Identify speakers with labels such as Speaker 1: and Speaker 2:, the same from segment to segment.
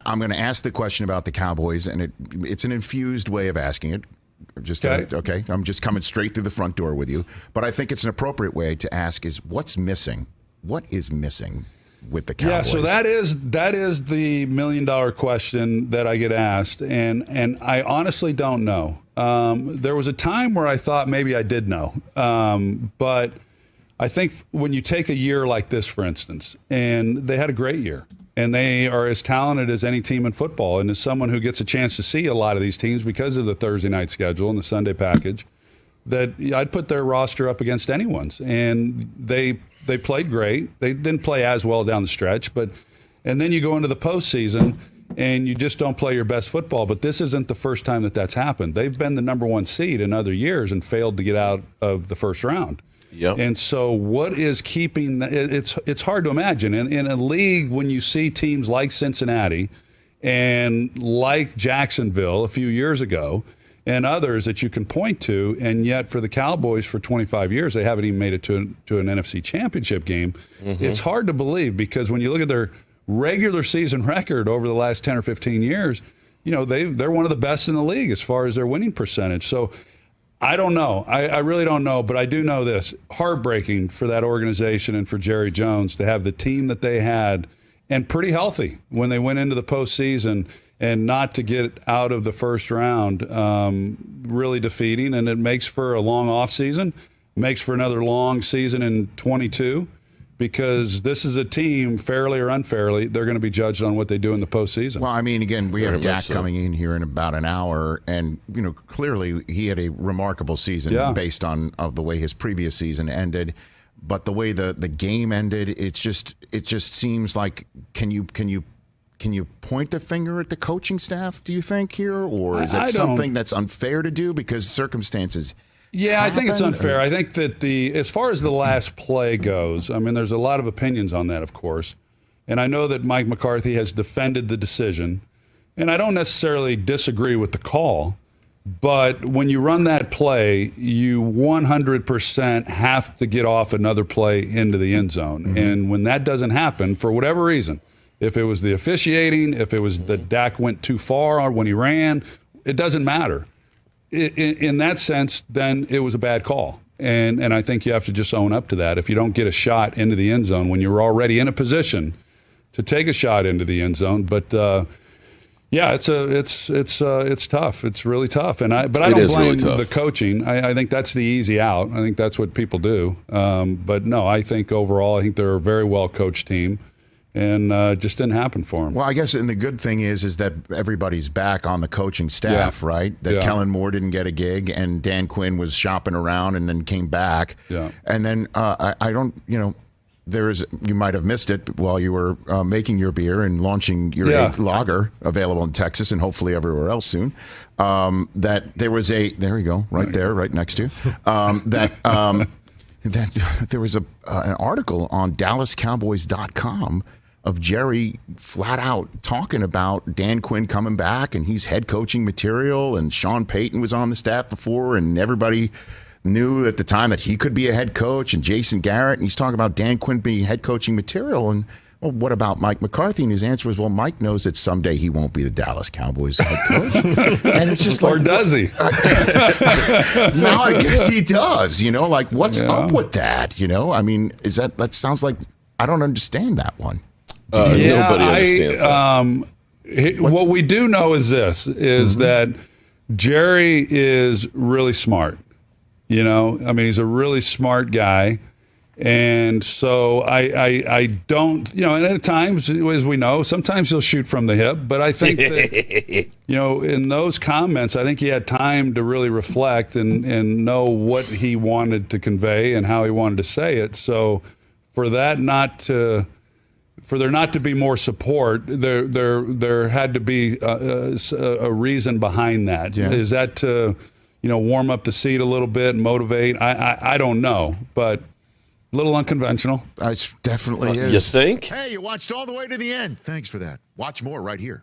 Speaker 1: I'm going to ask the question about the Cowboys, and it's an infused way of asking it. Okay. I'm just coming straight through the front door with you. But I think it's an appropriate way to ask is what's missing? What is missing with the Cowboys?
Speaker 2: Yeah, so that is the million-dollar question that I get asked, and I honestly don't know. There was a time where I thought maybe I did know, but I think when you take a year like this, for instance, and they had a great year, and they are as talented as any team in football, and as someone who gets a chance to see a lot of these teams because of the Thursday night schedule and the Sunday package, that I'd put their roster up against anyone's, and they played great. They didn't play as well down the stretch, and then you go into the postseason and you just don't play your best football. But this isn't the first time that's happened. They've been the number one seed in other years and failed to get out of the first round.
Speaker 3: Yep.
Speaker 2: And so what is keeping it's hard to imagine. In a league, when you see teams like Cincinnati and like Jacksonville a few years ago and others that you can point to, and yet for the Cowboys for 25 years, they haven't even made it to an NFC championship game. Mm-hmm. It's hard to believe because when you look at their regular season record over the last 10 or 15 years, they're one of the best in the league as far as their winning percentage. So I don't know. I really don't know, but I do know this. Heartbreaking for that organization and for Jerry Jones to have the team that they had and pretty healthy when they went into the postseason and not to get out of the first round, really defeating. And it makes for a long offseason, makes for another long season in 22 because this is a team, fairly or unfairly, they're going to be judged on what they do in the postseason.
Speaker 1: Well, I mean, again, we have Dak coming in here in about an hour, and clearly he had a remarkable season based on the way his previous season ended. But the way the game ended, it just seems like can you point the finger at the coaching staff? Do you think here, or is it something that's unfair to do because circumstances?
Speaker 2: Yeah, I think it's unfair. I think that as far as the last play goes, I mean, there's a lot of opinions on that, of course. And I know that Mike McCarthy has defended the decision. And I don't necessarily disagree with the call. But when you run that play, you 100% have to get off another play into the end zone. Mm-hmm. And when that doesn't happen, for whatever reason, if it was the officiating, if it was that Dak went too far or when he ran, it doesn't matter. In that sense, then it was a bad call. And I think you have to just own up to that. If you don't get a shot into the end zone when you're already in a position to take a shot into the end zone. But yeah, it's tough. It's really tough. But I don't blame the coaching. I think that's the easy out. I think that's what people do. But no, I think overall, I think they're a very well coached team. And just didn't happen for him.
Speaker 1: Well, I guess, and the good thing is that everybody's back on the coaching staff, right? That Kellen Moore didn't get a gig, and Dan Quinn was shopping around and then came back.
Speaker 2: Yeah.
Speaker 1: And then I don't, you might have missed it while you were making your beer and launching your egg lager, available in Texas and hopefully everywhere else soon. That there was there you go, right next to you. That there was an article on DallasCowboys.com of Jerry flat out talking about Dan Quinn coming back and he's head coaching material, and Sean Payton was on the staff before and everybody knew at the time that he could be a head coach, and Jason Garrett, and he's talking about Dan Quinn being head coaching material. And well, what about Mike McCarthy? And his answer was, well, Mike knows that someday he won't be the Dallas Cowboys head coach. And it's just
Speaker 2: or does he?
Speaker 1: Now I guess he does. What's up with that? I mean, that sounds like I don't understand that one.
Speaker 3: Nobody understands that.
Speaker 2: What we do know is this, that Jerry is really smart. I mean, he's a really smart guy. And so I don't, and at times, as we know, sometimes he'll shoot from the hip. But I think that, in those comments, I think he had time to really reflect and know what he wanted to convey and how he wanted to say it. So for there not to be more support, there had to be a reason behind that. Yeah. Is that to, warm up the seat a little bit and motivate? I don't know, but a little unconventional.
Speaker 1: It definitely is.
Speaker 3: You think?
Speaker 1: Hey, you watched all the way to the end. Thanks for that. Watch more right here.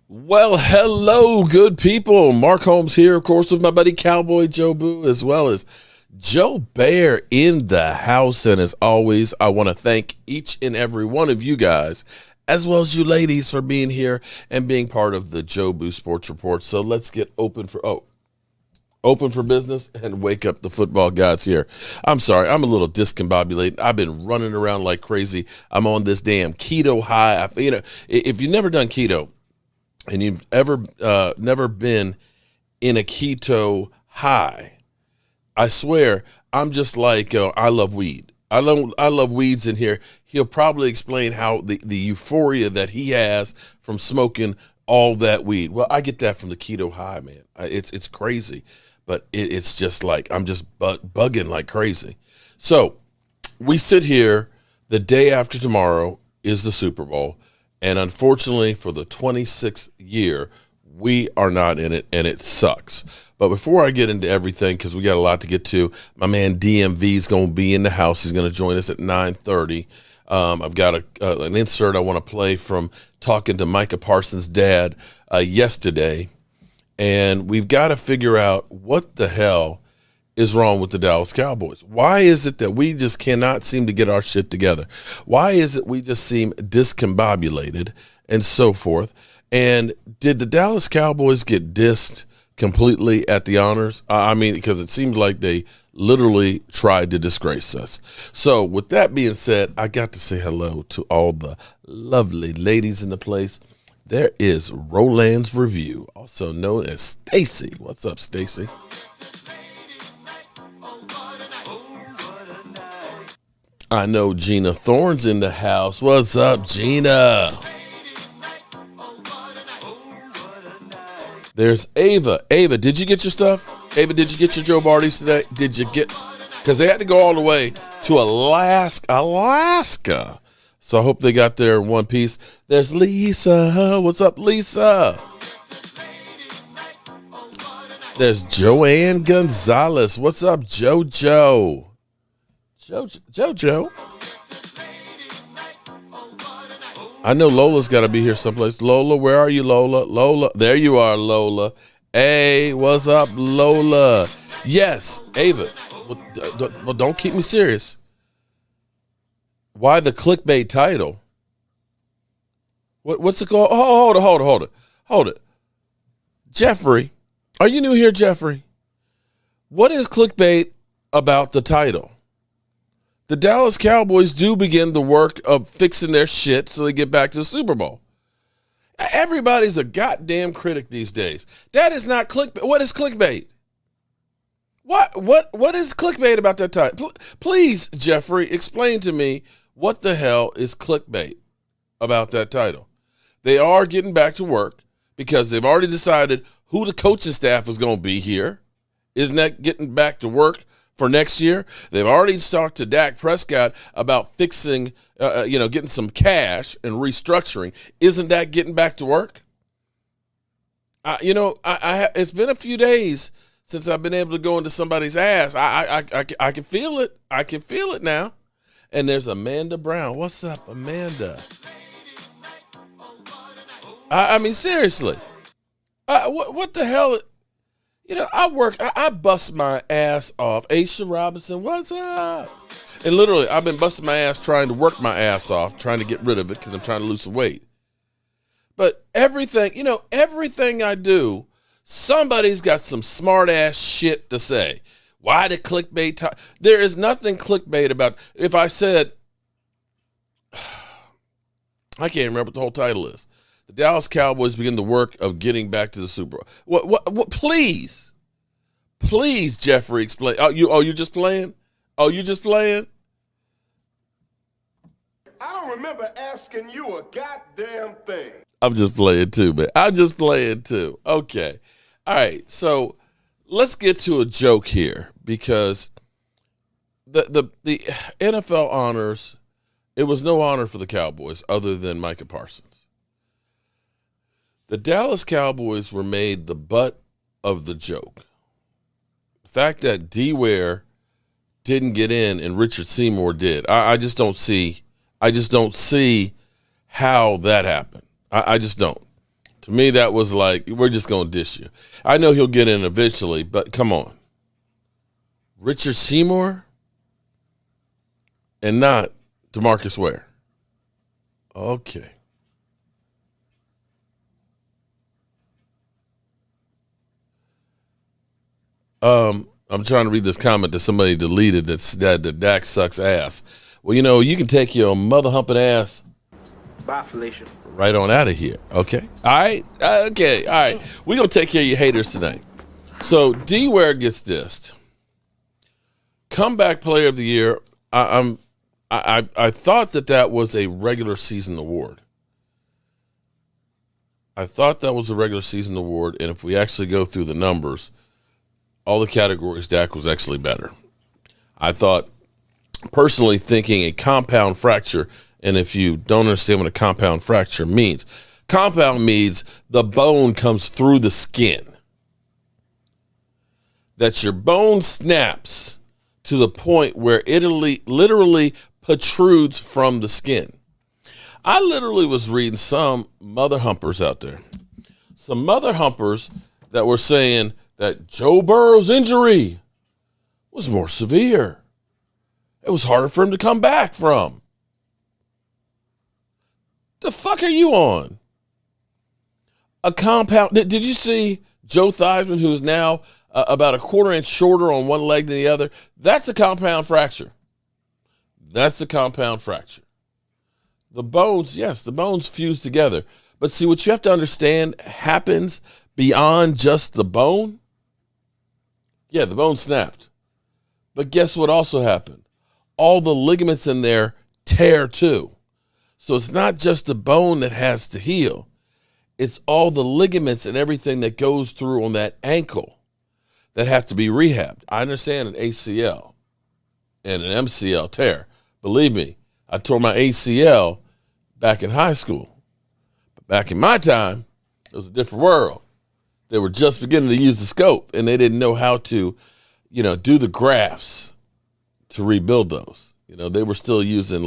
Speaker 3: Well, hello, good people. Mark Holmes here, of course, with my buddy Cowboy Jobu, as well as Joe Bear in the house. And as always, I want to thank each and every one of you guys as well as you ladies for being here and being part of the Jobu Sports Report. So let's get open for business and wake up the football gods here. I'm sorry, I'm a little discombobulated. I've been running around like crazy. I'm on this damn keto high. If you've never done keto and you've ever never been in a keto high, I swear I'm just like I love weed. I love weeds in here. He'll probably explain how the euphoria that he has from smoking all that weed. Well, I get that from the keto high, man. It's crazy, but it's just like I'm just bugging like crazy. So we sit here. The day after tomorrow is the Super Bowl, and unfortunately for the 26th year, we are not in it, and it sucks. But before I get into everything, because we got a lot to get to, my man DMV is going to be in the house. He's going to join us at 9:30. I've got an insert I want to play from talking to Micah Parsons' dad yesterday, and we've got to figure out what the hell is wrong with the Dallas Cowboys. Why is it that we just cannot seem to get our shit together? Why is it we just seem discombobulated and so forth? And did the Dallas Cowboys get dissed completely at the honors? I mean, because it seems like they literally tried to disgrace us. So with that being said, I got to say hello to all the lovely ladies in the place. There is Roland's Review, also known as Stacy. What's up, Stacy? I know Gina Thorne's in the house. What's up, Gina? There's Ava. Ava, did you get your stuff? Ava, did you get your Joe Barty's today? Did you get? Because they had to go all the way to Alaska. So I hope they got there in one piece. There's Lisa. What's up, Lisa? There's Joanne Gonzalez. What's up, JoJo? JoJo. I know Lola's got to be here someplace. Lola, where are you, Lola? Lola, there you are, Lola. Hey, what's up, Lola? Yes, Ava. Well, don't keep me serious. Why the clickbait title? What's it called? Oh, hold it. Jeffrey, are you new here, Jeffrey? What is clickbait about the title? The Dallas Cowboys do begin the work of fixing their shit so they get back to the Super Bowl. Everybody's a goddamn critic these days. That is not clickbait. What is clickbait? What is clickbait about that title? Please, Jeffrey, explain to me what the hell is clickbait about that title. They are getting back to work because they've already decided who the coaching staff is going to be here. Isn't that getting back to work for next year? They've already talked to Dak Prescott about fixing, getting some cash and restructuring. Isn't that getting back to work? It's been a few days since I've been able to go into somebody's ass. I can feel it. I can feel it now. And there's Amanda Brown. What's up, Amanda? I mean, seriously. What the hell? I bust my ass off. Aisha Robinson, what's up? And literally, I've been busting my ass trying to work my ass off, trying to get rid of it because I'm trying to lose some weight. But everything I do, somebody's got some smart ass shit to say. Why the clickbait? There is nothing clickbait about. If I said, I can't remember what the whole title is. The Dallas Cowboys begin the work of getting back to the Super Bowl. What? Please, Jeffrey, explain. You just playing? Oh, you just playing?
Speaker 4: I don't remember asking you a goddamn thing.
Speaker 3: I'm just playing too, man. I'm just playing too. Okay, all right. So let's get to a joke here because the NFL honors. It was no honor for the Cowboys other than Micah Parsons. The Dallas Cowboys were made the butt of the joke. The fact that D-Ware didn't get in and Richard Seymour did, I just don't see how that happened. I just don't. To me, that was like, we're just going to dish you. I know he'll get in eventually, but come on. Richard Seymour and not DeMarcus Ware. Okay. I'm trying to read this comment that somebody deleted that Dak sucks ass. Well, you can take your mother humping ass.
Speaker 5: Bye, Felicia.
Speaker 3: Right on out of here. Okay. All right. Okay. All right. We're going to take care of your haters tonight. So D Ware gets dissed. Comeback player of the year. I thought that was a regular season award. I thought that was a regular season award. And if we actually go through the numbers, all the categories, Dak was actually better. I thought, personally thinking a compound fracture, and if you don't understand what a compound fracture means the bone comes through the skin. That your bone snaps to the point where it literally protrudes from the skin. I literally was reading some mother humpers out there. Some mother humpers that were saying that Joe Burrow's injury was more severe. It was harder for him to come back from. The fuck are you on? A compound. Did you see Joe Theismann, who's now about a quarter-inch shorter on one leg than the other? That's a compound fracture. That's a compound fracture. The bones, yes, the bones fuse together. But see, what you have to understand happens beyond just the bone. Yeah, the bone snapped. But guess what also happened? All the ligaments in there tear too. So it's not just the bone that has to heal. It's all the ligaments and everything that goes through on that ankle that have to be rehabbed. I understand an ACL and an MCL tear. Believe me, I tore my ACL back in high school. But back in my time, it was a different world. They were just beginning to use the scope, and they didn't know how to, do the grafts to rebuild those. They were still using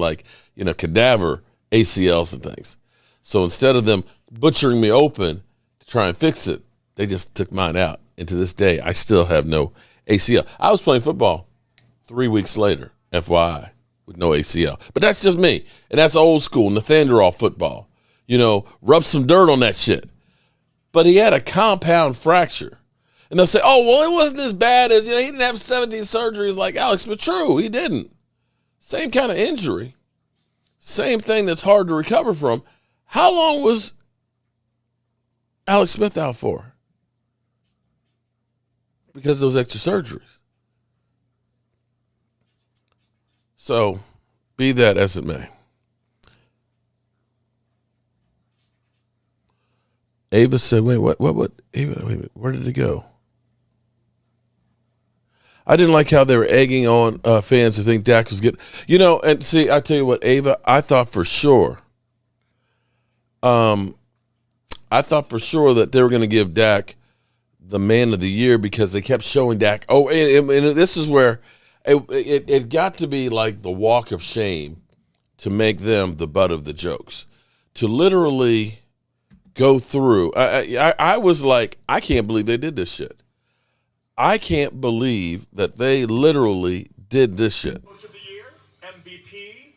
Speaker 3: cadaver ACLs and things. So instead of them butchering me open to try and fix it, they just took mine out. And to this day, I still have no ACL. I was playing football 3 weeks later, FYI, with no ACL. But that's just me. And that's old school, Nathaniel football. Rub some dirt on that shit. But he had a compound fracture. And they'll say, oh, well, it wasn't as bad as, he didn't have 17 surgeries like Alex. But true, he didn't. Same kind of injury. Same thing that's hard to recover from. How long was Alex Smith out for? Because of those extra surgeries. So, be that as it may. Ava said, wait, what? Ava, wait, where did it go? I didn't like how they were egging on fans to think Dak was getting, and see, I tell you what, Ava, I thought for sure that they were going to give Dak the man of the year because they kept showing Dak. Oh, and this is where it got to be like the walk of shame to make them the butt of the jokes. To literally go through. I was like, I can't believe they did this shit. I can't believe that they literally did this shit.
Speaker 6: Coach of the Year, MVP,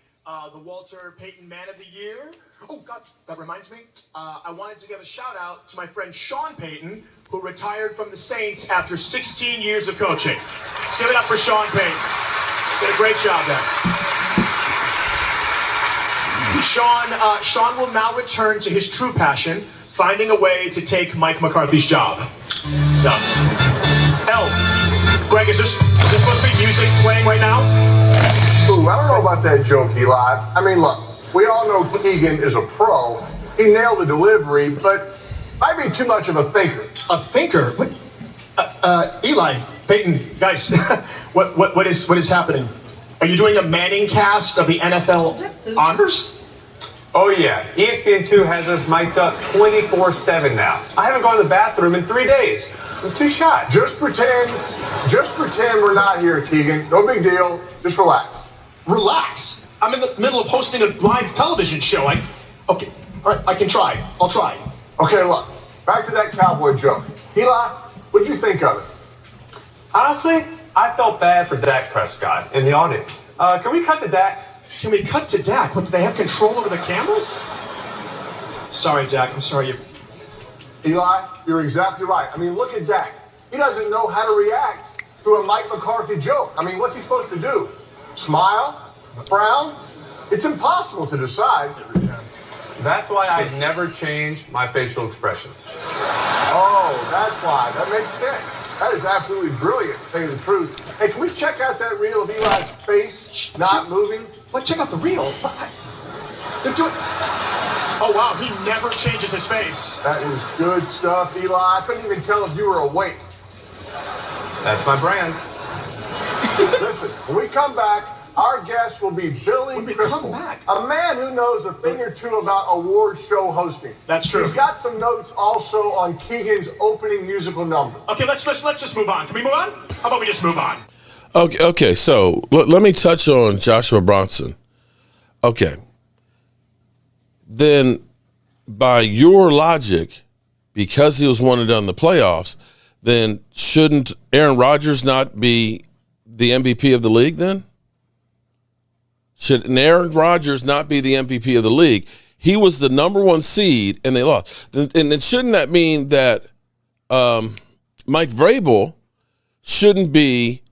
Speaker 6: the Walter Payton Man of the Year. Oh, God, that reminds me. I wanted to give a shout out to my friend Sean Payton, who retired from the Saints after 16 years of coaching. Let's give it up for Sean Payton. Did a great job there. Sean will now return to his true passion, finding a way to take Mike McCarthy's job. So, Greg, is this supposed to be music playing right now?
Speaker 4: Ooh, I don't know about that joke, Eli. I mean, look, we all know Keegan is a pro. He nailed the delivery, but might be too much of a thinker.
Speaker 6: A thinker? What? Eli, Peyton, guys, what is happening? Are you doing a Manning cast of the NFL Honors?
Speaker 7: Oh, yeah. ESPN2 has us mic'd up 24/7 now. I haven't gone to the bathroom in 3 days. I'm too shy.
Speaker 4: Just pretend we're not here, Keegan. No big deal. Just relax.
Speaker 6: Relax? I'm in the middle of hosting a live television show. Okay, all right, I can try. I'll try.
Speaker 4: Okay, look, back to that cowboy joke. Eli, what'd you think of it?
Speaker 7: Honestly, I felt bad for Dak Prescott in the audience. Can we cut to Dak?
Speaker 6: Can we cut to Dak? What, do they have control over the cameras? Sorry, Dak. I'm sorry.
Speaker 4: Eli, you're exactly right. I mean, look at Dak. He doesn't know how to react to a Mike McCarthy joke. I mean, what's he supposed to do? Smile? Frown? It's impossible to decide.
Speaker 7: That's why I never change my facial expression.
Speaker 4: Oh, that's why. That makes sense. That is absolutely brilliant, to tell you the truth. Hey, can we check out that reel of Eli's face not moving?
Speaker 6: Let's check out the reel. They're doing... Oh, wow, he never changes his face.
Speaker 4: That is good stuff, Eli. I couldn't even tell if you were awake.
Speaker 7: That's my brand.
Speaker 4: Listen, when we come back, our guest will be Billy Crystal, a man who knows a thing or two about award show hosting.
Speaker 6: That's true.
Speaker 4: He's got some notes also on Keegan's opening musical number.
Speaker 6: Okay, let's just move on. Can we move on? How about we just move on?
Speaker 3: Okay. So let me touch on Joshua Bronson. Okay. Then, by your logic, because he was one and done in the playoffs, then shouldn't Aaron Rodgers not be the MVP of the league then? Should Aaron Rodgers not be the MVP of the league? He was the number one seed, and they lost. And then shouldn't that mean that Mike Vrabel shouldn't be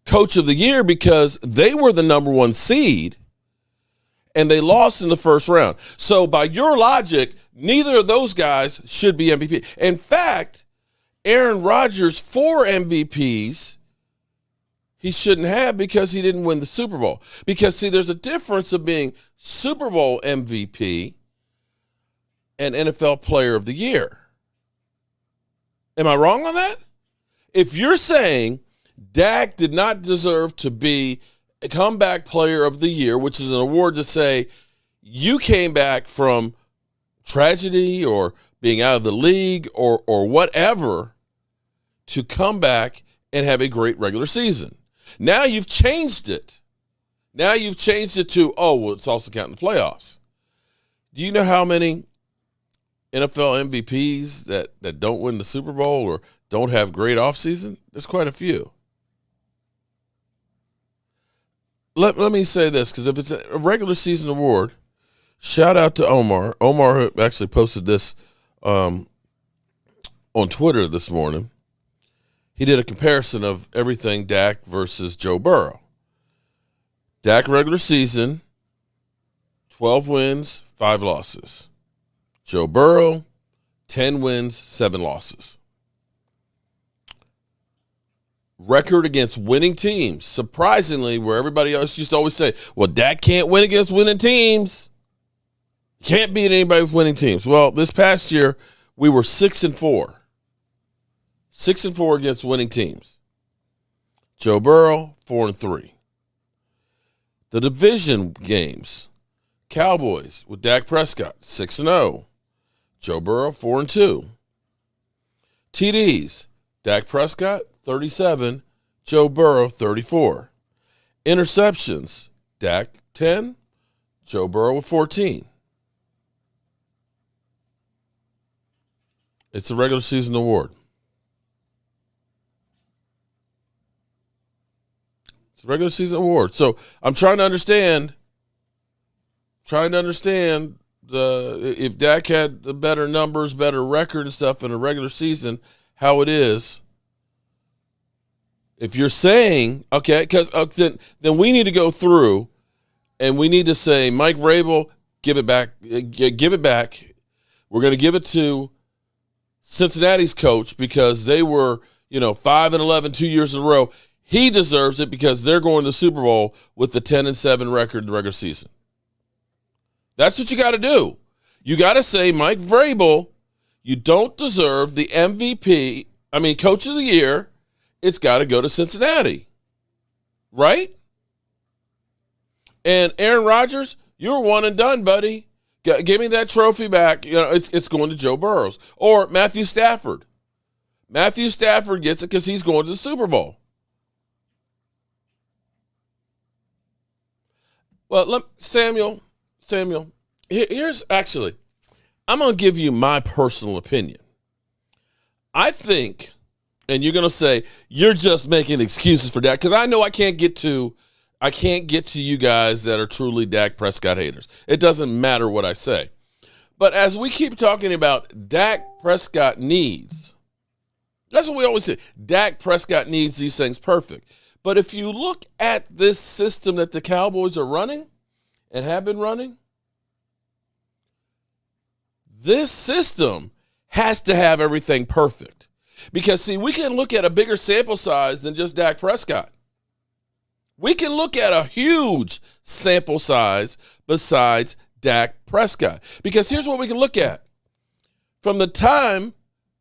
Speaker 3: coach of the year because they were the number one seed, and they lost in the first round? So by your logic, neither of those guys should be MVP. In fact, Aaron Rodgers, 4 MVPs, he shouldn't have because he didn't win the Super Bowl. Because, see, there's a difference of being Super Bowl MVP and NFL Player of the Year. Am I wrong on that? If you're saying Dak did not deserve to be a comeback player of the year, which is an award to say you came back from tragedy or being out of the league or whatever to come back and have a great regular season. Now you've changed it. Now you've changed it to, it's also counting the playoffs. Do you know how many NFL MVPs that don't win the Super Bowl or don't have great offseason? There's quite a few. Let me say this, because if it's a regular season award, shout out to Omar. Omar actually posted this on Twitter this morning. He did a comparison of everything Dak versus Joe Burrow. Dak regular season, 12 wins, 5 losses. Joe Burrow, 10 wins, 7 losses. Record against winning teams. Surprisingly, where everybody else used to always say, well, Dak can't win against winning teams. Can't beat anybody with winning teams. Well, this past year, we were 6-4. 6-4 against winning teams. Joe Burrow, 4-3. The division games. Cowboys with Dak Prescott, 6-0. Joe Burrow, 4-2. TDs. Dak Prescott, 37. Joe Burrow, 34. Interceptions. Dak, 10. Joe Burrow with 14. It's a regular season award. It's a regular season award. So I'm trying to understand if Dak had the better numbers, better record and stuff in a regular season, how it is. If you're saying, okay, because then we need to go through and we need to say, Mike Vrabel, give it back. Give it back. We're going to give it to Cincinnati's coach because they were, 5-11 2 years in a row. He deserves it because they're going to the Super Bowl with the 10-7 record in the regular season. That's what you got to do. You got to say, Mike Vrabel, you don't deserve the MVP, Coach of the Year. It's got to go to Cincinnati. Right? And Aaron Rodgers, you're one and done, buddy. Give me that trophy back. It's going to Joe Burrow. Or Matthew Stafford. Matthew Stafford gets it because he's going to the Super Bowl. Well, Samuel, here's actually, I'm going to give you my personal opinion. I think, and you're going to say, you're just making excuses for Dak, because I know I can't get to you guys that are truly Dak Prescott haters. It doesn't matter what I say. But as we keep talking about Dak Prescott needs, That's what we always say. Dak Prescott needs these things perfect. But if you look at this system that the Cowboys are running and have been running, this system has to have everything perfect. Because, see, we can look at a bigger sample size than just Dak Prescott. We can look at a huge sample size besides Dak Prescott. Because here's what we can look at. From the time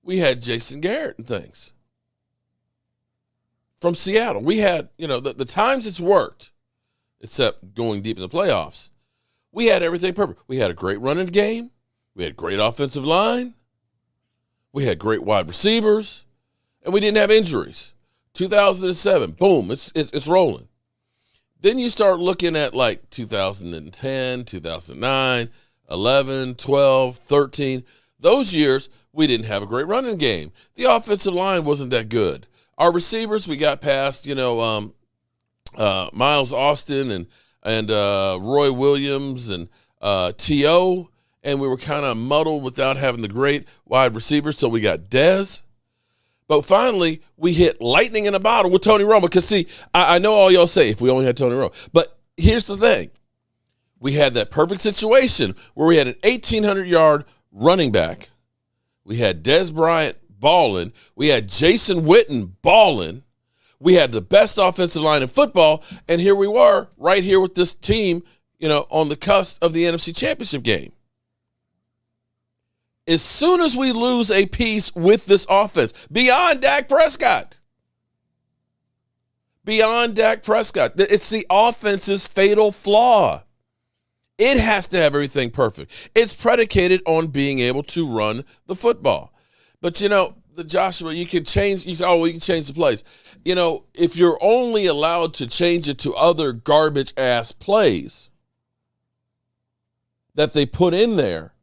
Speaker 3: we had Jason Garrett and things from Seattle, we had, the times it's worked, except going deep in the playoffs, we had everything perfect. We had a great running game. We had great offensive line. We had great wide receivers. And we didn't have injuries. 2007, boom, it's rolling. Then you start looking at like 2010, 2009, 11, 12, 13. Those years, we didn't have a great running game. The offensive line wasn't that good. Our receivers, we got past, Miles Austin and Roy Williams and T.O., and we were kind of muddled without having the great wide receivers, so we got Dez. But finally, we hit lightning in a bottle with Tony Romo. Because, see, I know all y'all say if we only had Tony Romo. But here's the thing. We had that perfect situation where we had an 1,800-yard running back. We had Dez Bryant balling. We had Jason Witten balling. We had the best offensive line in football. And here we were right here with this team, on the cusp of the NFC Championship game. As soon as we lose a piece with this offense, beyond Dak Prescott, it's the offense's fatal flaw. It has to have everything perfect. It's predicated on being able to run the football. But, the Joshua, you can change. You say, we can change the plays. If you're only allowed to change it to other garbage-ass plays that they put in there,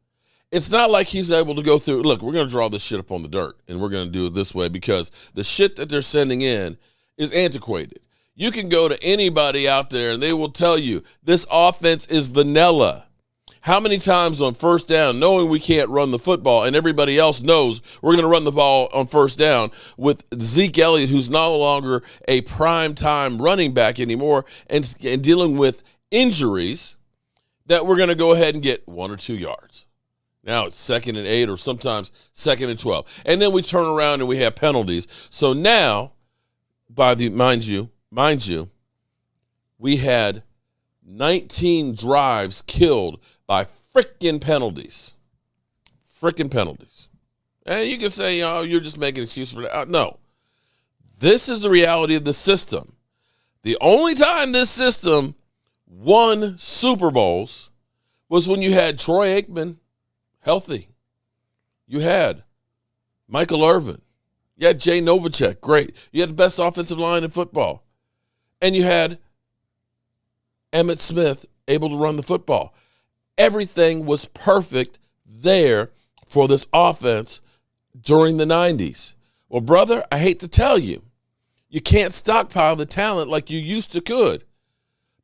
Speaker 3: it's not like he's able to go through, look, we're going to draw this shit up on the dirt, and we're going to do it this way because the shit that they're sending in is antiquated. You can go to anybody out there, and they will tell you this offense is vanilla. How many times on first down, knowing we can't run the football, and everybody else knows we're going to run the ball on first down with Zeke Elliott, who's no longer a prime-time running back anymore, and dealing with injuries, that we're going to go ahead and get 1 or 2 yards. Now it's 2nd and 8 or sometimes 2nd and 12. And then we turn around and we have penalties. So now, mind you, we had 19 drives killed by freaking penalties. And you can say, you're just making an excuse for that. No. This is the reality of the system. The only time this system won Super Bowls was when you had Troy Aikman healthy. You had Michael Irvin. You had Jay Novacek. Great. You had the best offensive line in football. And you had Emmitt Smith able to run the football. Everything was perfect there for this offense during the 90s. Well, brother, I hate to tell you, you can't stockpile the talent like you used to could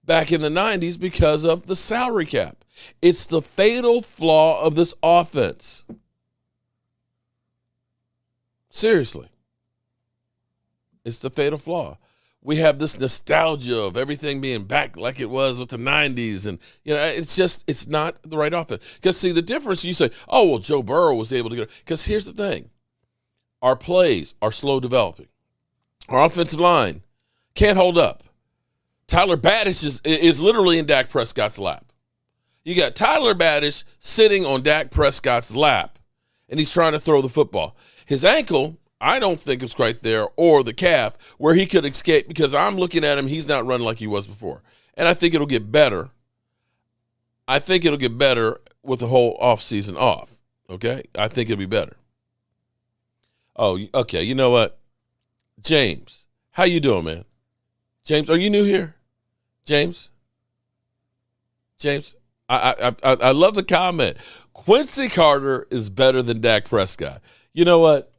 Speaker 3: back in the 90s because of the salary cap. It's the fatal flaw of this offense. Seriously. It's the fatal flaw. We have this nostalgia of everything being back like it was with the 90s. And, it's not the right offense. Because, see, the difference, you say, Joe Burrow was able to get it. Because here's the thing. Our plays are slow developing. Our offensive line can't hold up. Tyler Baddish is literally in Dak Prescott's lap. You got Tyler Baddish sitting on Dak Prescott's lap, and he's trying to throw the football. His ankle, I don't think it's quite there, or the calf, where he could escape, because I'm looking at him, he's not running like he was before. And I think it'll get better. I think it'll get better with the whole offseason off, okay? I think it'll be better. Oh, okay, you know what? James, how you doing, man? James, are you new here? James? I love the comment. Quincy Carter is better than Dak Prescott. You know what?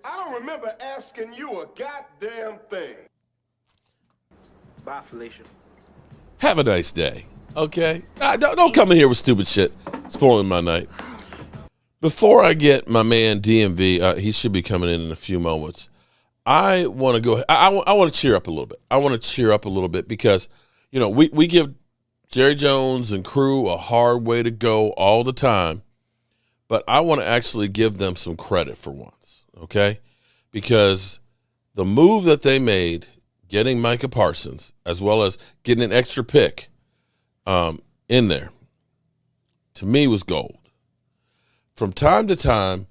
Speaker 5: I don't remember asking you a goddamn thing.
Speaker 8: Bye, Felicia.
Speaker 3: Have a nice day, okay? Don't come in here with stupid shit, spoiling my night. Before I get my man DMV, he should be coming in a few moments. I want to go. I want to cheer up a little bit. I want to cheer up a little bit because, we give Jerry Jones and crew a hard way to go all the time, but I want to actually give them some credit for once, okay? Because the move that they made, getting Micah Parsons, as well as getting an extra pick in there, to me was gold. From time to time,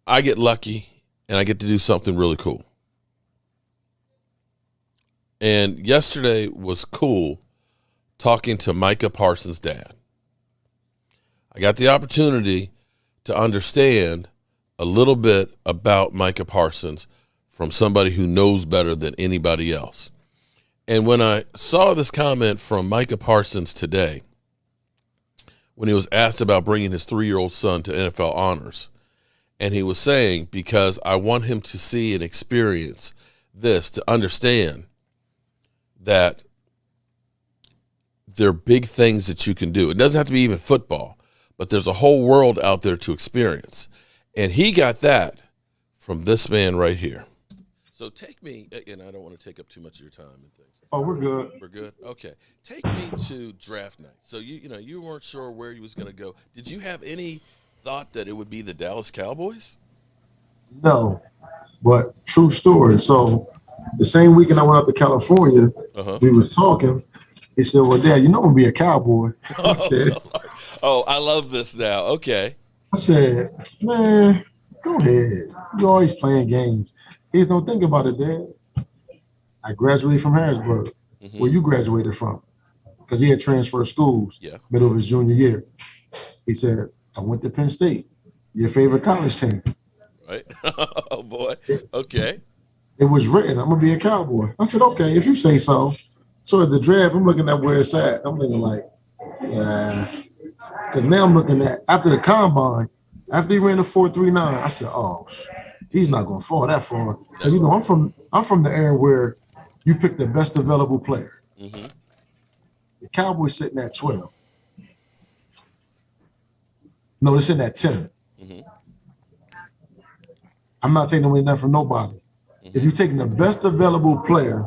Speaker 3: I get lucky and I get to do something really cool. And yesterday was cool talking to Micah Parsons' dad. I got the opportunity to understand a little bit about Micah Parsons from somebody who knows better than anybody else. And when I saw this comment from Micah Parsons today, when he was asked about bringing his 3-year-old son to NFL honors, and he was saying, because I want him to see and experience this, to understand that there are big things that you can do. It doesn't have to be even football, but there's a whole world out there to experience. And he got that from this man right here. So take me, and I don't want to take up too much of your time and things.
Speaker 8: Oh, we're good.
Speaker 3: We're good? Okay. Take me to draft night. So, you weren't sure where he was going to go. Did you have any thought that it would be the Dallas Cowboys?
Speaker 8: No, but true story. So the same weekend I went out to California, we were talking. He said, well, Dad, I'm going to be a Cowboy. I said,
Speaker 3: oh, I love this now. Okay.
Speaker 8: I said, man, go ahead. You're always playing games. He said, no, think about it, Dad. I graduated from Harrisburg, where you graduated from, because he had transferred schools middle of his junior year. He said, I went to Penn State, your favorite college team.
Speaker 3: Right. Oh, boy. Okay.
Speaker 8: It was written, I'm going to be a Cowboy. I said, okay, if you say so. So at the draft, I'm looking at where it's at. I'm thinking like, yeah. Because now I'm looking at, after the combine, after he ran the 4.39, I said, oh, he's not going to fall that far. Because, I'm from the era where you pick the best available player. The Cowboys sitting at 12. No, they're sitting at 10. I'm not taking away nothing from nobody. If you're taking the best available player,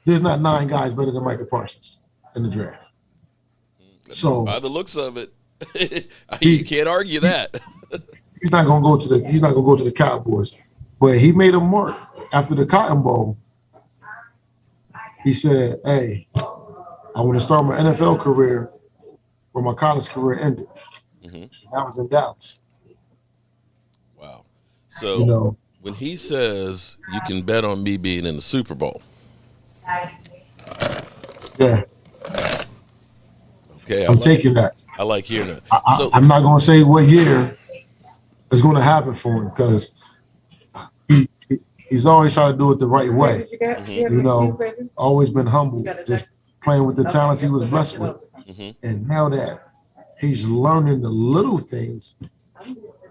Speaker 8: there's not 9 guys better than Micah Parsons in the draft. So
Speaker 3: by the looks of it, you can't argue that.
Speaker 8: He's not gonna go to the Cowboys. But he made a mark after the Cotton Bowl. He said, hey, I want to start my NFL career where my college career ended. That was in Dallas.
Speaker 3: Wow. So when he says you can bet on me being in the Super Bowl.
Speaker 8: Yeah.
Speaker 3: Okay.
Speaker 8: I'm taking that.
Speaker 3: I like hearing that.
Speaker 8: I'm not going to say what year it's going to happen for him because he's always trying to do it the right way. Always been humble, just playing with the talents he was blessed with. And now that he's learning the little things,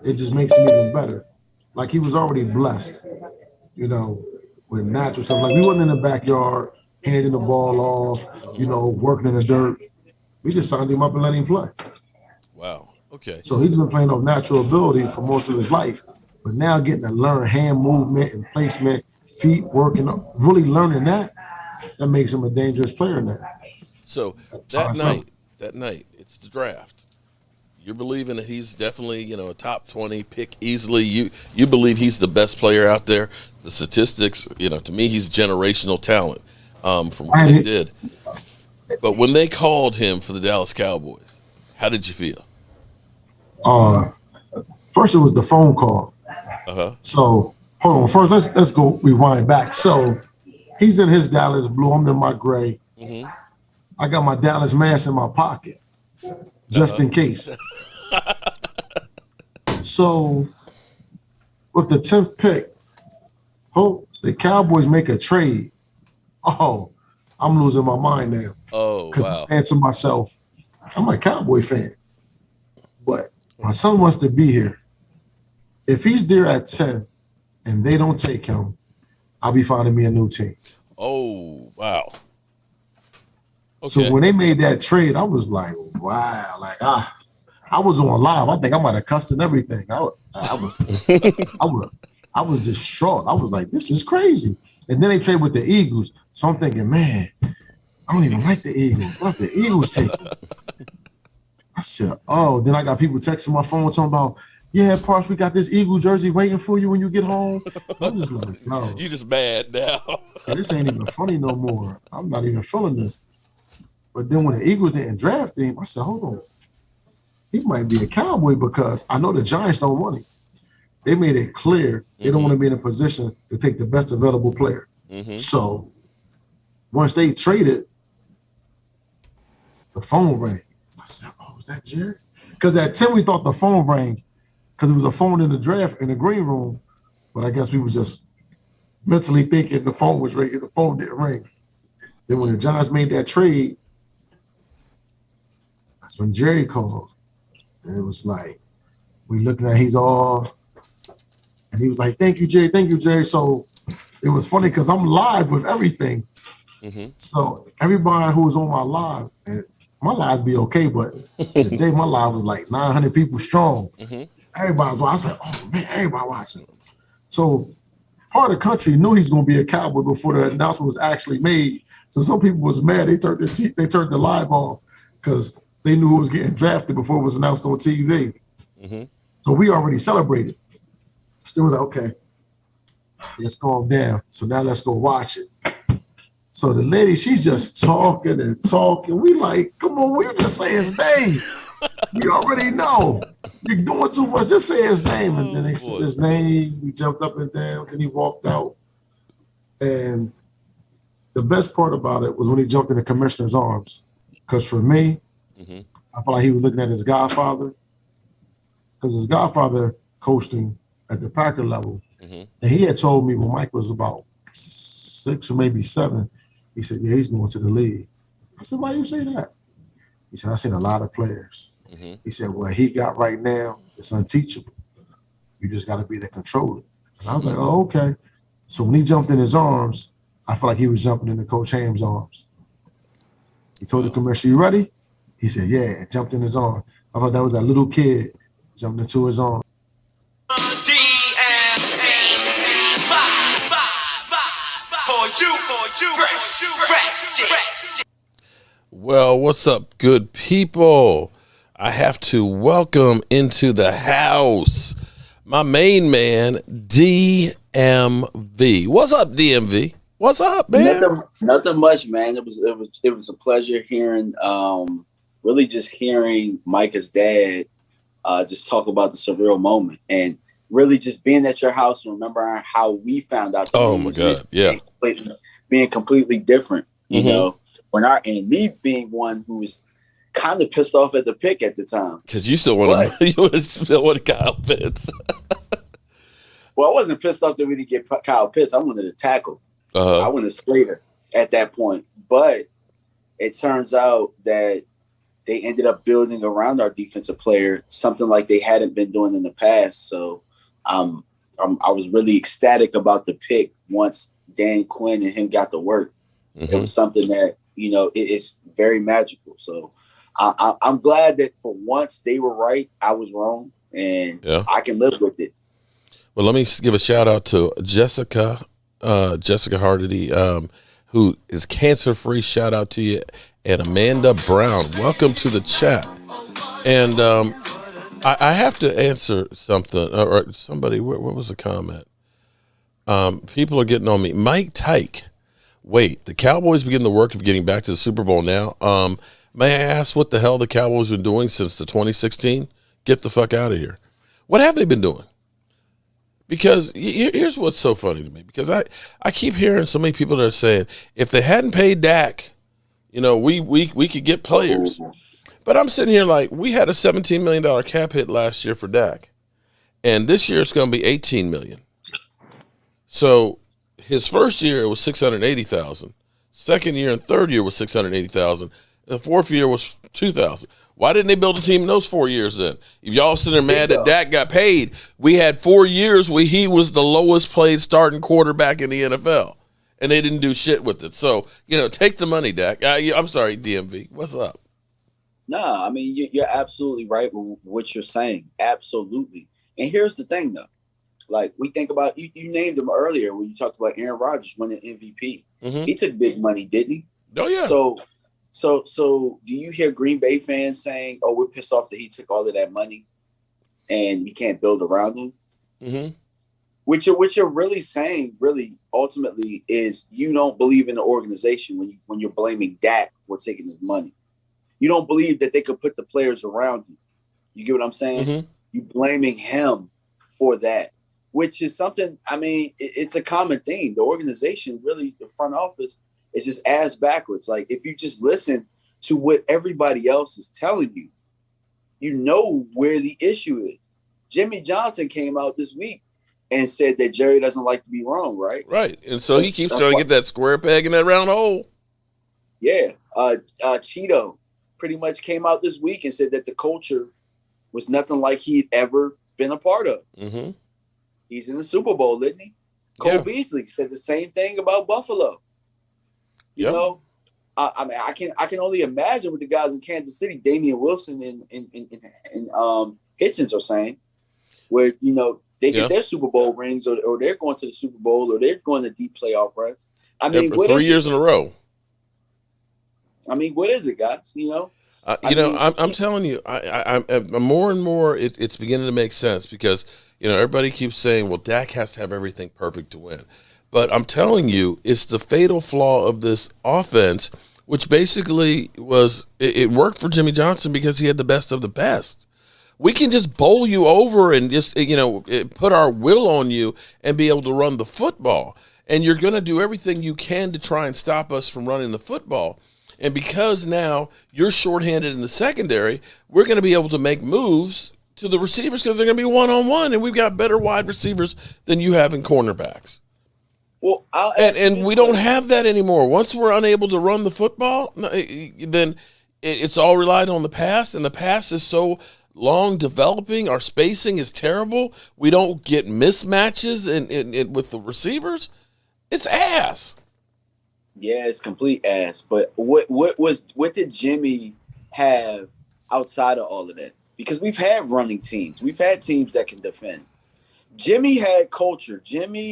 Speaker 8: it just makes him even better. Like he was already blessed, with natural stuff. Like we wasn't in the backyard handing the ball off, working in the dirt. We just signed him up and let him play.
Speaker 3: Wow. Okay.
Speaker 8: So he's been playing off natural ability for most of his life, but now getting to learn hand movement and placement, feet working, really learning that makes him a dangerous player now.
Speaker 3: So that night, it's the draft. You're believing that he's definitely, a top 20 pick easily. You believe he's the best player out there. The statistics, to me, he's generational talent from what he did. But when they called him for the Dallas Cowboys, how did you feel?
Speaker 8: First, it was the phone call. So hold on. First, let's go rewind back. So he's in his Dallas blue. I'm in my gray. I got my Dallas mask in my pocket, just in case. So with the 10th pick, the Cowboys make a trade. Oh, I'm losing my mind now.
Speaker 3: Oh, wow.
Speaker 8: I'm to myself, I'm a Cowboy fan, but my son wants to be here. If he's there at 10 and they don't take him, I'll be finding me a new team.
Speaker 3: Oh, wow. Okay.
Speaker 8: So when they made that trade, I was like, wow, I was on live. I think I might have cussed and everything. I was distraught. I was like, this is crazy. And then they trade with the Eagles. So I'm thinking, man, I don't even like the Eagles. What if the Eagles take it? I said, oh, then I got people texting my phone talking about, yeah, Parks, we got this Eagle jersey waiting for you when you get home. I'm just like, no.
Speaker 3: You just mad now.
Speaker 8: This ain't even funny no more. I'm not even feeling this. But then when the Eagles didn't draft him, I said, hold on. He might be a Cowboy because I know the Giants don't want him. They made it clear they don't want to be in a position to take the best available player. So once they traded, the phone rang. I said, oh, was that Jerry? Because at 10 we thought the phone rang because it was a phone in the draft in the green room. But I guess we were just mentally thinking the phone was ringing. The phone didn't ring. Then when the Giants made that trade, that's when Jerry called. And it was like, we looking at he's all, and he was like, thank you, Jerry, thank you, Jerry. So it was funny because I'm live with everything. So everybody who was on my live, and my lives be okay, but today my live was like 900 people strong. Everybody was watching. I said, oh man, everybody watching. So part of the country knew he was going to be a Cowboy before the announcement was actually made. So some people was mad. They turned the live off because they knew who was getting drafted before it was announced on TV. So we already celebrated. Still was like, okay, let's calm down. So now let's go watch it. So the lady, she's just talking and talking. We like, come on, we just say his name. We already know. You're doing too much. Just say his name. And then they said his name. We jumped up and down. Then he walked out. And the best part about it was when he jumped in the commissioner's arms. Because for me, I felt like he was looking at his godfather. Because his godfather coached him at the Packer level. And he had told me when Mike was about 6 or maybe 7, he said, yeah, he's going to the league. I said, why you say that? He said, I've seen a lot of players. He said, what he got right now is unteachable. You just got to be able to control it. And I was like, oh, okay. So when he jumped in his arms, I felt like he was jumping into Coach Ham's arms. He told the commissioner, you ready? He said, yeah, and jumped in his arms. I thought that was that little kid jumped into his arms.
Speaker 3: Well, what's up, good people? I have to welcome into the house my main man, DMV. What's up, DMV? What's up, man?
Speaker 9: Nothing much, man. It was a pleasure hearing, really just hearing Micah's dad just talk about the surreal moment and really just being at your house and remembering how we found out.
Speaker 3: Oh my God, yeah,
Speaker 9: being completely different, you know. And me being one who was kind of pissed off at the pick at the time
Speaker 3: because you still want Kyle Pitts.
Speaker 9: Well, I wasn't pissed off that we didn't get Kyle Pitts. I wanted to tackle. I wanted Slater at that point, but it turns out that they ended up building around our defensive player something like they hadn't been doing in the past. So I was really ecstatic about the pick once Dan Quinn and him got to work. It was something that, you know, it's very magical. So I'm glad that for once they were right, I was wrong, and I can live with it.
Speaker 3: Well, let me give a shout out to Jessica Hardity, who is cancer-free. Shout out to you. And Amanda Brown, welcome to the chat. And I have to answer something, or somebody, what was the comment? People are getting on me. Mike Tyke. Wait, the Cowboys begin the work of getting back to the Super Bowl now. May I ask what the hell the Cowboys are doing since the 2016? Get the fuck out of here. What have they been doing? Because here's what's so funny to me. Because I keep hearing so many people that are saying, if they hadn't paid Dak, you know, we could get players. But I'm sitting here like, we had a $17 million cap hit last year for Dak. And this year it's going to be $18 million. So his first year it was $680,000. Second year and third year was $680,000. The fourth year was $2,000. Why didn't they build a team in those 4 years then? If y'all sitting there mad that Dak got paid, we had 4 years where he was the lowest paid starting quarterback in the NFL, and they didn't do shit with it. So, you know, take the money, Dak. I'm sorry, DMV. What's up?
Speaker 9: Nah, I mean, you're absolutely right with what you're saying. Absolutely. And here's the thing, though. Like, we think about, you named him earlier when you talked about Aaron Rodgers winning MVP. Mm-hmm. He took big money, didn't he?
Speaker 3: Oh, yeah.
Speaker 9: So do you hear Green Bay fans saying, oh, we're pissed off that he took all of that money and we can't build around him? Mm-hmm. What you're really saying, really, ultimately, is you don't believe in the organization when you're blaming Dak for taking his money. You don't believe that they could put the players around him. You get what I'm saying? Mm-hmm. You blaming him for that, which is something, I mean, it's a common theme. The organization, really, the front office, is just ass backwards. Like, if you just listen to what everybody else is telling you, you know where the issue is. Jimmy Johnson came out this week and said that Jerry doesn't like to be wrong, right?
Speaker 3: Right. And so he keeps trying to get that square peg in that round hole.
Speaker 9: Yeah. Cheeto pretty much came out this week and said that the culture was nothing like he'd ever been a part of. Mm-hmm. He's in the Super Bowl, isn't he? Cole Beasley said the same thing about Buffalo. You know, I mean, I can only imagine what the guys in Kansas City, Damian Wilson and Hitchens are saying, where, you know, they get their Super Bowl rings or they're going to the Super Bowl or they're going to deep playoff runs. I mean,
Speaker 3: for 3 years in a row.
Speaker 9: I mean, what is it, guys? You know,
Speaker 3: I'm telling you, I'm more and more. It's beginning to make sense because everybody keeps saying, well, Dak has to have everything perfect to win, but I'm telling you, it's the fatal flaw of this offense, which basically was it worked for Jimmy Johnson because he had the best of the best. We can just bowl you over and just put our will on you and be able to run the football, and you're going to do everything you can to try and stop us from running the football. And because now you're shorthanded in the secondary, we're going to be able to make moves to the receivers because they're going to be one-on-one, and we've got better wide receivers than you have in cornerbacks.
Speaker 9: Well,
Speaker 3: and we don't have that anymore. Once we're unable to run the football, then it's all relied on the pass, and the pass is so long developing. Our spacing is terrible. We don't get mismatches in with the receivers. It's ass.
Speaker 9: Yeah, it's complete ass. But what did Jimmy have outside of all of that? Because we've had running teams. We've had teams that can defend. Jimmy had culture.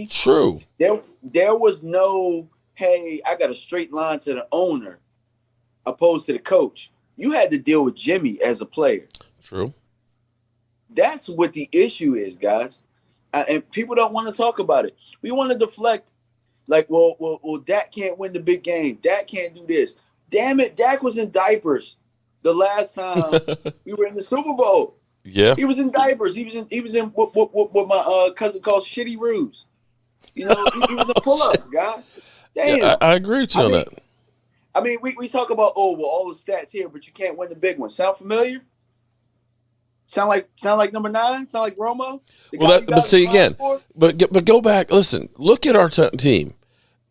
Speaker 3: True.
Speaker 9: There was no, hey, I got a straight line to the owner opposed to the coach. You had to deal with Jimmy as a player.
Speaker 3: True.
Speaker 9: That's what the issue is, guys. And people don't want to talk about it. We want to deflect. Like, well, Dak can't win the big game. Dak can't do this. Damn it, Dak was in diapers the last time we were in the Super Bowl.
Speaker 3: Yeah,
Speaker 9: he was in diapers. He was in what my cousin calls shitty ruse. He was in pull-ups, guys. Damn,
Speaker 3: yeah, I agree with you on that.
Speaker 9: I mean, we talk about all the stats here, but you can't win the big one. Sound familiar? Sound like number 9? Sound like Romo?
Speaker 3: But see again. But go back. Listen. Look at our team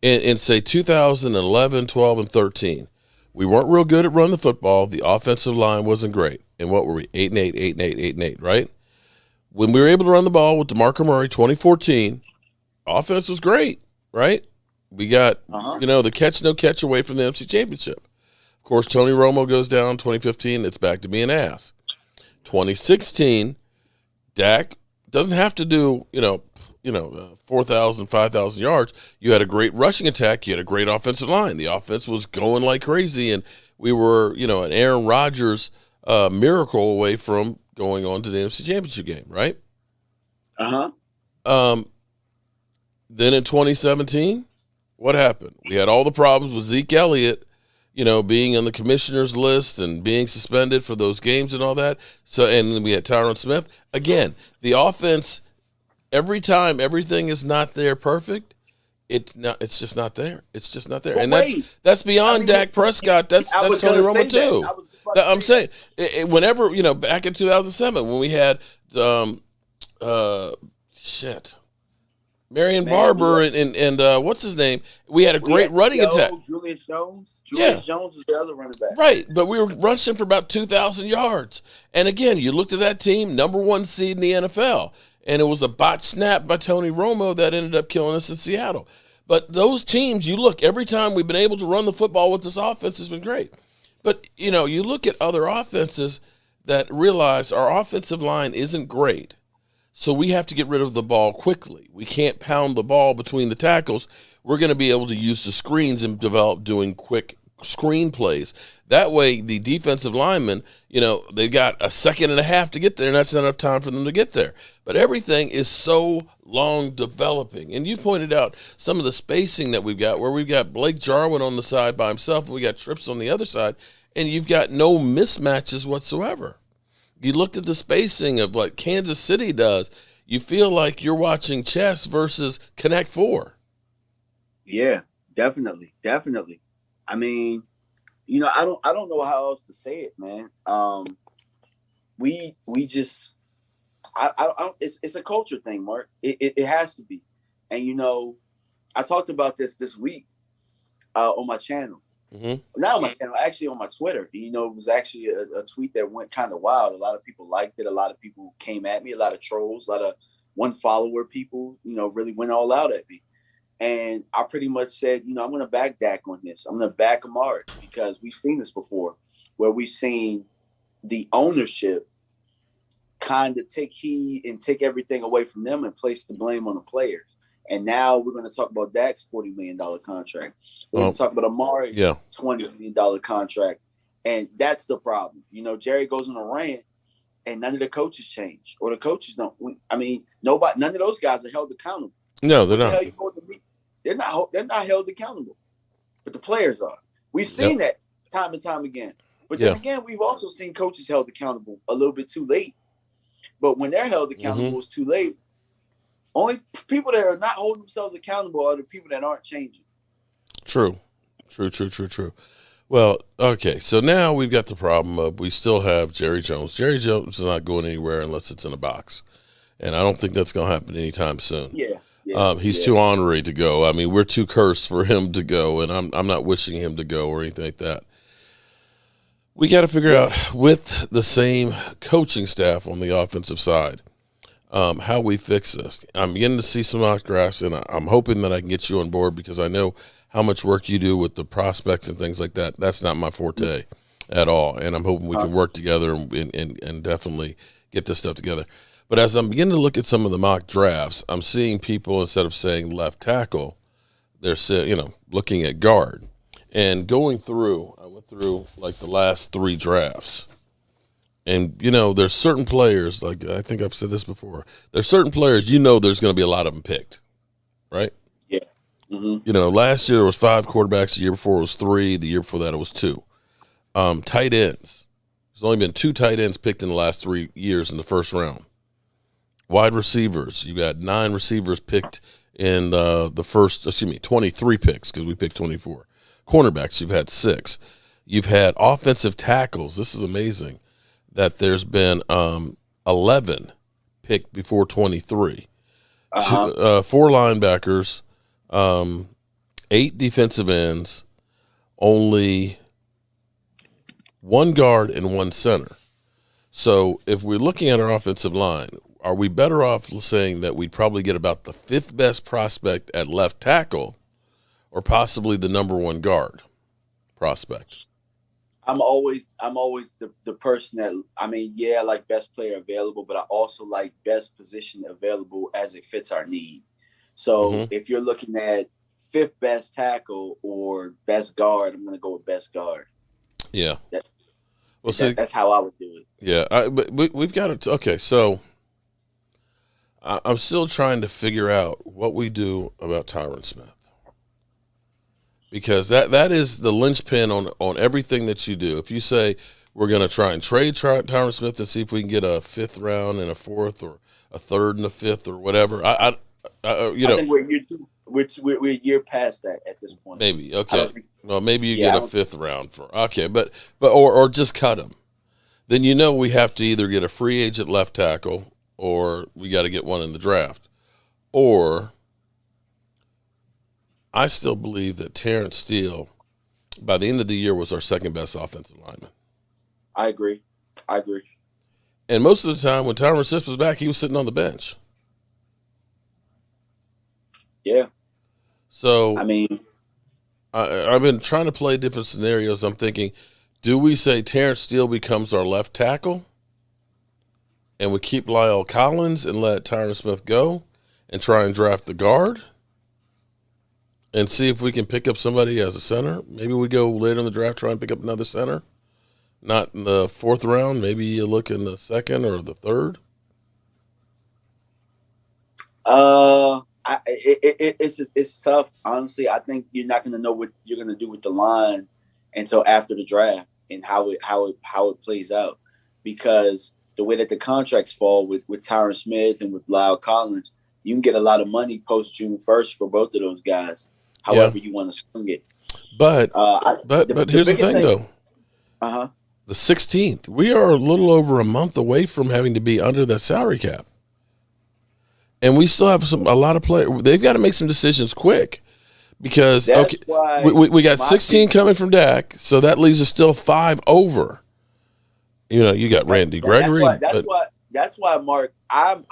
Speaker 3: in say 2011, 12, and 13. We weren't real good at running the football. The offensive line wasn't great. And what were we? 8-8, 8-8, 8-8, right? When we were able to run the ball with DeMarco Murray, 2014, offense was great, right? We got the catch no catch away from the NFC Championship. Of course, Tony Romo goes down. 2015, it's back to being ass. 2016, Dak doesn't have to do 4,000, 5,000 yards. You had a great rushing attack. You had a great offensive line. The offense was going like crazy, and we were an Aaron Rodgers miracle away from going on to the NFC Championship game, right? Then in 2017, what happened? We had all the problems with Zeke Elliott. Being on the commissioner's list and being suspended for those games and all that. So, and then we had Tyron Smith. Again, the offense, every time everything is not there perfect, it's just not there. It's just not there.
Speaker 9: But
Speaker 3: and that's beyond Dak Prescott. That's Tony Romo too. I'm saying whenever, back in 2007 when we had Marion Barber and what's his name? We had a great running attack.
Speaker 9: Julius Jones. Jones is the other running back.
Speaker 3: Right, but we were rushing for about 2,000 yards. And again, you looked at that team, number 1 seed in the NFL, and it was a bot snap by Tony Romo that ended up killing us in Seattle. But those teams, you look, every time we've been able to run the football with this offense has been great. But, you look at other offenses that realize our offensive line isn't great, so we have to get rid of the ball quickly. We can't pound the ball between the tackles. We're going to be able to use the screens and develop doing quick screen plays. That way, the defensive linemen, they've got a second and a half to get there, and that's not enough time for them to get there. But everything is so long developing. And you pointed out some of the spacing that we've got, where we've got Blake Jarwin on the side by himself, and we got Trips on the other side, and you've got no mismatches whatsoever. You looked at the spacing of what Kansas City does, you feel like you're watching chess versus Connect Four.
Speaker 9: Yeah, definitely. I mean, I don't know how else to say it, man. We just, it's a culture thing, Mark. It has to be. And I talked about this week on my channel. Mm-hmm. Not on my channel, actually on my Twitter. It was actually a tweet that went kind of wild. A lot of people liked it. A lot of people came at me. A lot of trolls. A lot of one follower people, really went all out at me. And I pretty much said, I'm going to back Dak on this. I'm going to back Amari because we've seen this before, where we've seen the ownership kind of take heed and take everything away from them and place the blame on the players. And now we're going to talk about Dak's $40 million contract. We're going to talk about Amari's $20 million contract. And that's the problem. Jerry goes on a rant and none of the coaches change, or the coaches don't. None of those guys are held accountable.
Speaker 3: No, they're not.
Speaker 9: They're not held accountable, but the players are. We've seen that time and time again. But then again, we've also seen coaches held accountable a little bit too late. But when they're held accountable, it's too late. Only people that are not holding themselves accountable are the people that aren't changing. True.
Speaker 3: Well, okay, so now we've got the problem of we still have Jerry Jones. Jerry Jones is not going anywhere unless it's in a box. And I don't think that's going to happen anytime soon. He's too ornery to go. I mean, we're too cursed for him to go, and I'm not wishing him to go or anything like that. We got to figure out, with the same coaching staff on the offensive side, how we fix this. I'm beginning to see some mock drafts, and I'm hoping that I can get you on board because I know how much work you do with the prospects and things like that. That's not my forte at all, and I'm hoping we can work together and definitely get this stuff together. But as I'm beginning to look at some of the mock drafts, I'm seeing people, instead of saying left tackle, they're saying, looking at guard. And going through, I went through like the last 3 drafts. And, there's certain players, like I think I've said this before, there's certain players, there's going to be a lot of them picked, right?
Speaker 9: Yeah. Mm-hmm.
Speaker 3: Last year there was 5 quarterbacks. The year before it was 3. The year before that it was 2. Tight ends. There's only been 2 tight ends picked in the last 3 years in the first round. Wide receivers, you got 9 receivers picked in the first, 23 picks because we picked 24. Cornerbacks, you've had 6. You've had offensive tackles. This is amazing that there's been 11 picked before 23. 4 linebackers, 8 defensive ends, only 1 guard and 1 center. So if we're looking at our offensive line, are we better off saying that we'd probably get about the 5th best prospect at left tackle or possibly the number 1 guard prospect?
Speaker 9: I'm always the person that, I like best player available, but I also like best position available as it fits our need. So if you're looking at 5th best tackle or best guard, I'm going to go with best guard.
Speaker 3: Yeah.
Speaker 9: That's how I would do it.
Speaker 3: Yeah. But we've got to, okay, so I'm still trying to figure out what we do about Tyron Smith, because that is the linchpin on everything that you do. If you say we're going to try and trade Tyron Smith and see if we can get a 5th round and a 4th or a 3rd and a 5th or whatever, I think
Speaker 9: we're a year past that at this point.
Speaker 3: Maybe well, maybe you get a 5th round but or just cut him. Then we have to either get a free agent left tackle, or we got to get one in the draft. Or I still believe that Terrence Steele, by the end of the year, was our 2nd best offensive lineman.
Speaker 9: I agree.
Speaker 3: And most of the time when Tyron Smith was back, he was sitting on the bench.
Speaker 9: Yeah.
Speaker 3: So, I've been trying to play different scenarios. I'm thinking, Do we say Terrence Steele becomes our left tackle and we keep Lyle Collins and let Tyron Smith go and try and draft the guard and see if we can pick up somebody as a center? Maybe we go later in the draft, try and pick up another center. Not in the 4th round. Maybe you look in the 2nd or the 3rd.
Speaker 9: It's tough. Honestly, I think you're not going to know what you're going to do with the line until after the draft and how it plays out, because the way that the contracts fall with Tyron Smith and with Lyle Collins, you can get a lot of money post June 1st for both of those guys. However you want to swing it.
Speaker 3: But here's the thing though. The 16th, we are a little over a month away from having to be under that salary cap. And we still have a lot of players. They've got to make some decisions quick because we got 16 coming from Dak, so that leaves us still 5 over. You got Randy Gregory.
Speaker 9: That's why, Mark. I'm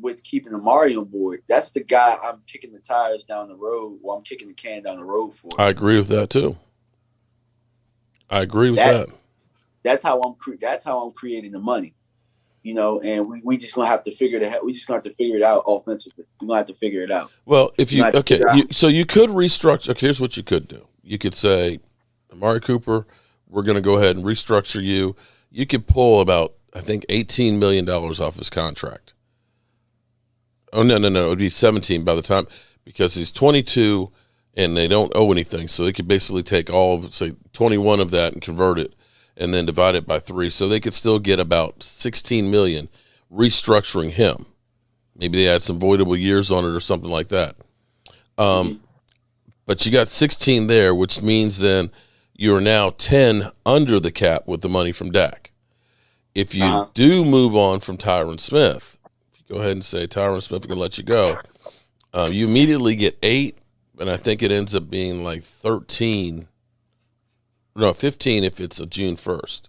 Speaker 9: with keeping Amari on board. That's the guy I'm kicking the tires down the road. Well, I'm kicking the can down the road for.
Speaker 3: I agree with that too. I agree with that.
Speaker 9: That's how I'm creating the money. And we just gonna have to figure it out. We just gonna have to figure it out offensively. We're gonna have to figure it out.
Speaker 3: Well, so you could restructure. Okay, here's what you could do. You could say, Amari Cooper, we're gonna go ahead and restructure you. You could pull about, I think, $18 million off his contract. Oh no, it would be 17 by the time, because he's 22 and they don't owe anything. So they could basically take all of, say, 21 of that and convert it, and then divide it by 3. So they could still get about $16 million restructuring him. Maybe they add some voidable years on it or something like that. But you got 16 there, which means then you're now 10 under the cap with the money from Dak. If you do move on from Tyron Smith, if you go ahead and say Tyron Smith, we're going to let you go, you immediately get 8, and I think it ends up being like 15 if it's a June 1st.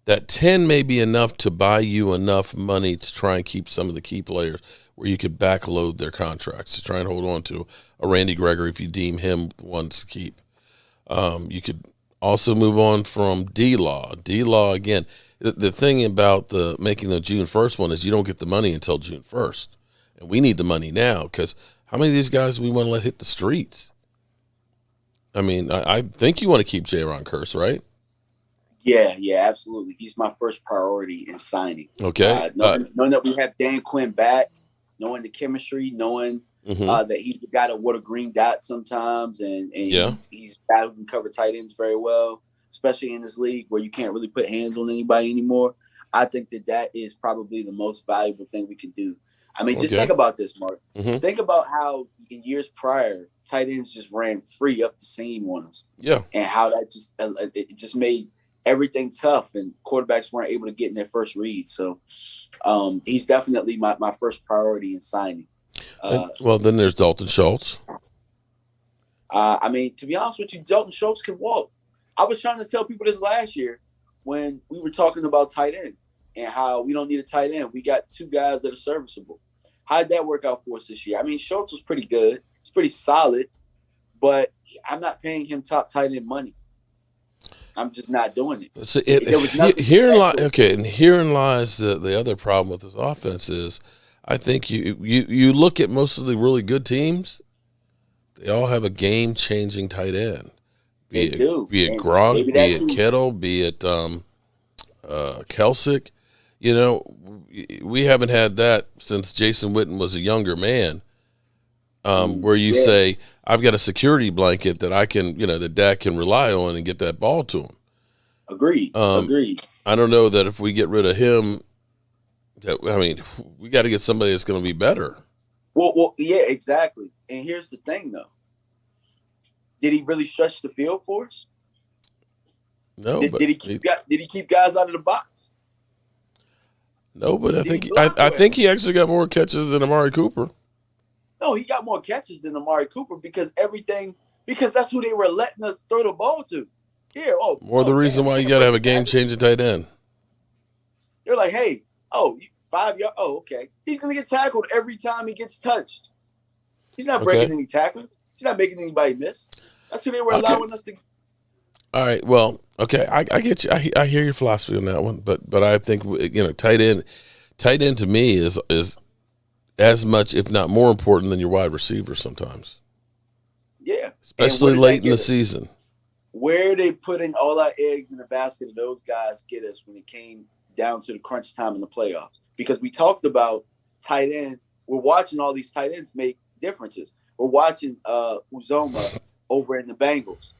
Speaker 3: That 10 may be enough to buy you enough money to try and keep some of the key players where you could backload their contracts to try and hold on to a Randy Gregory if you deem him the one to keep. You could also move on from D-Law. D-Law, again, the thing about making the June 1st one is you don't get the money until June 1st. And we need the money now, because how many of these guys do we want to let hit the streets? I mean, I think you want to keep Jaron Kearse, right?
Speaker 9: Yeah, absolutely. He's my first priority in signing.
Speaker 3: Okay.
Speaker 9: Knowing that we have Dan Quinn back, knowing the chemistry, knowing that he's the guy to water green dots sometimes, and he's a guy who can cover tight ends very well, especially in this league where you can't really put hands on anybody anymore. I think that is probably the most valuable thing we can do. I mean, just think about this, Mark. Think about how in years prior, tight ends just ran free up the seam on us.
Speaker 3: Yeah.
Speaker 9: And how that just made everything tough, and quarterbacks weren't able to get in their first read. So he's definitely my first priority in signing.
Speaker 3: Well, then there's Dalton Schultz.
Speaker 9: I mean, to be honest with you, Dalton Schultz can walk. I was trying to tell people this last year when we were talking about tight end and how we don't need a tight end. We got 2 guys that are serviceable. How did that work out for us this year? I mean, Schultz was pretty good. It's pretty solid, but I'm not paying him top tight end money. I'm just not doing it.
Speaker 3: So herein lies the other problem with this offense is, I think you look at most of the really good teams, they all have a game-changing tight end. Be it Gronk, be it Kittle, be it Kelsick. We haven't had that since Jason Witten was a younger man, where you say, I've got a security blanket that I can, that Dak can rely on and get that ball to him.
Speaker 9: Agreed.
Speaker 3: I don't know that if we get rid of him, we got to get somebody that's going to be better.
Speaker 9: Well, yeah, exactly. And here's the thing, though. Did he really stretch the field for us?
Speaker 3: No.
Speaker 9: Did he keep guys out of the box?
Speaker 3: No, but I think he actually got more catches than Amari Cooper.
Speaker 9: No, he got more catches than Amari Cooper because that's who they were letting us throw the ball to.
Speaker 3: The reason why you got to have a game-changing tight end.
Speaker 9: They're like, hey, 5 yards. Oh, okay. He's going to get tackled every time he gets touched. He's not breaking any tackles. He's not making anybody miss. That's who they were allowing us to.
Speaker 3: All right. Well, okay. I get you. I hear your philosophy on that one, but I think tight end to me is as much, if not more important than your wide receiver sometimes.
Speaker 9: Yeah,
Speaker 3: especially late in the season.
Speaker 9: Where are they putting all our eggs in the basket of those guys get us when it came down to the crunch time in the playoffs? Because we talked about tight end. We're watching all these tight ends make differences. We're watching Uzoma over in the Bengals.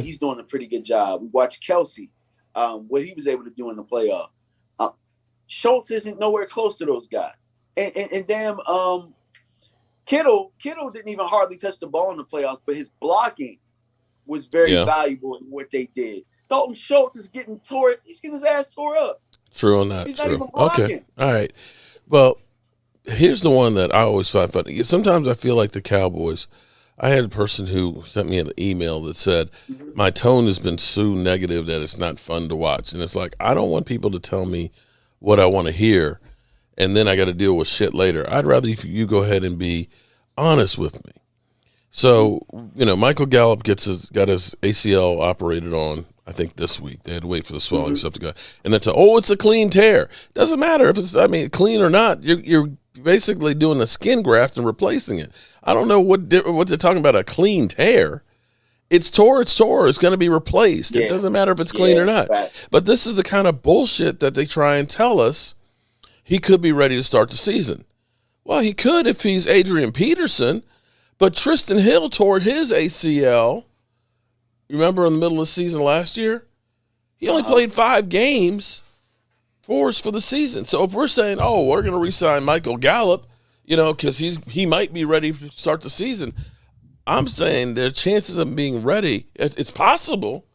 Speaker 9: He's doing a pretty good job. We watched Kelsey, what he was able to do in the playoff. Schultz isn't nowhere close to those guys. And damn, Kittle didn't even hardly touch the ball in the playoffs, but his blocking was very valuable in what they did. Dalton Schultz is getting he's getting his ass tore up.
Speaker 3: True on that.
Speaker 9: He's
Speaker 3: True.
Speaker 9: Not even blocking.
Speaker 3: Okay. All right. Well, here's the one that I always find funny. Sometimes I feel like the Cowboys. I had a person who sent me an email that said, my tone has been so negative that it's not fun to watch. And it's like, I don't want people to tell me what I want to hear, and then I got to deal with shit later. I'd rather you go ahead and be honest with me. So, Michael Gallup got his ACL operated on, I think, this week. They had to wait for the swelling stuff to go. And then it's a clean tear. Doesn't matter if it's, clean or not. You're basically doing a skin graft and replacing it. I don't know what they're talking about, a clean tear. It's tore. It's going to be replaced. It doesn't matter if it's clean or not. Right. But this is the kind of bullshit that they try and tell us. He could be ready to start the season. Well, he could if he's Adrian Peterson, but Tristan Hill tore his ACL. Remember in the middle of the season last year? He only played 5 games for us for the season. So if we're saying, we're going to re-sign Michael Gallup, because he might be ready to start the season, I'm saying the chances of being ready, it's possible,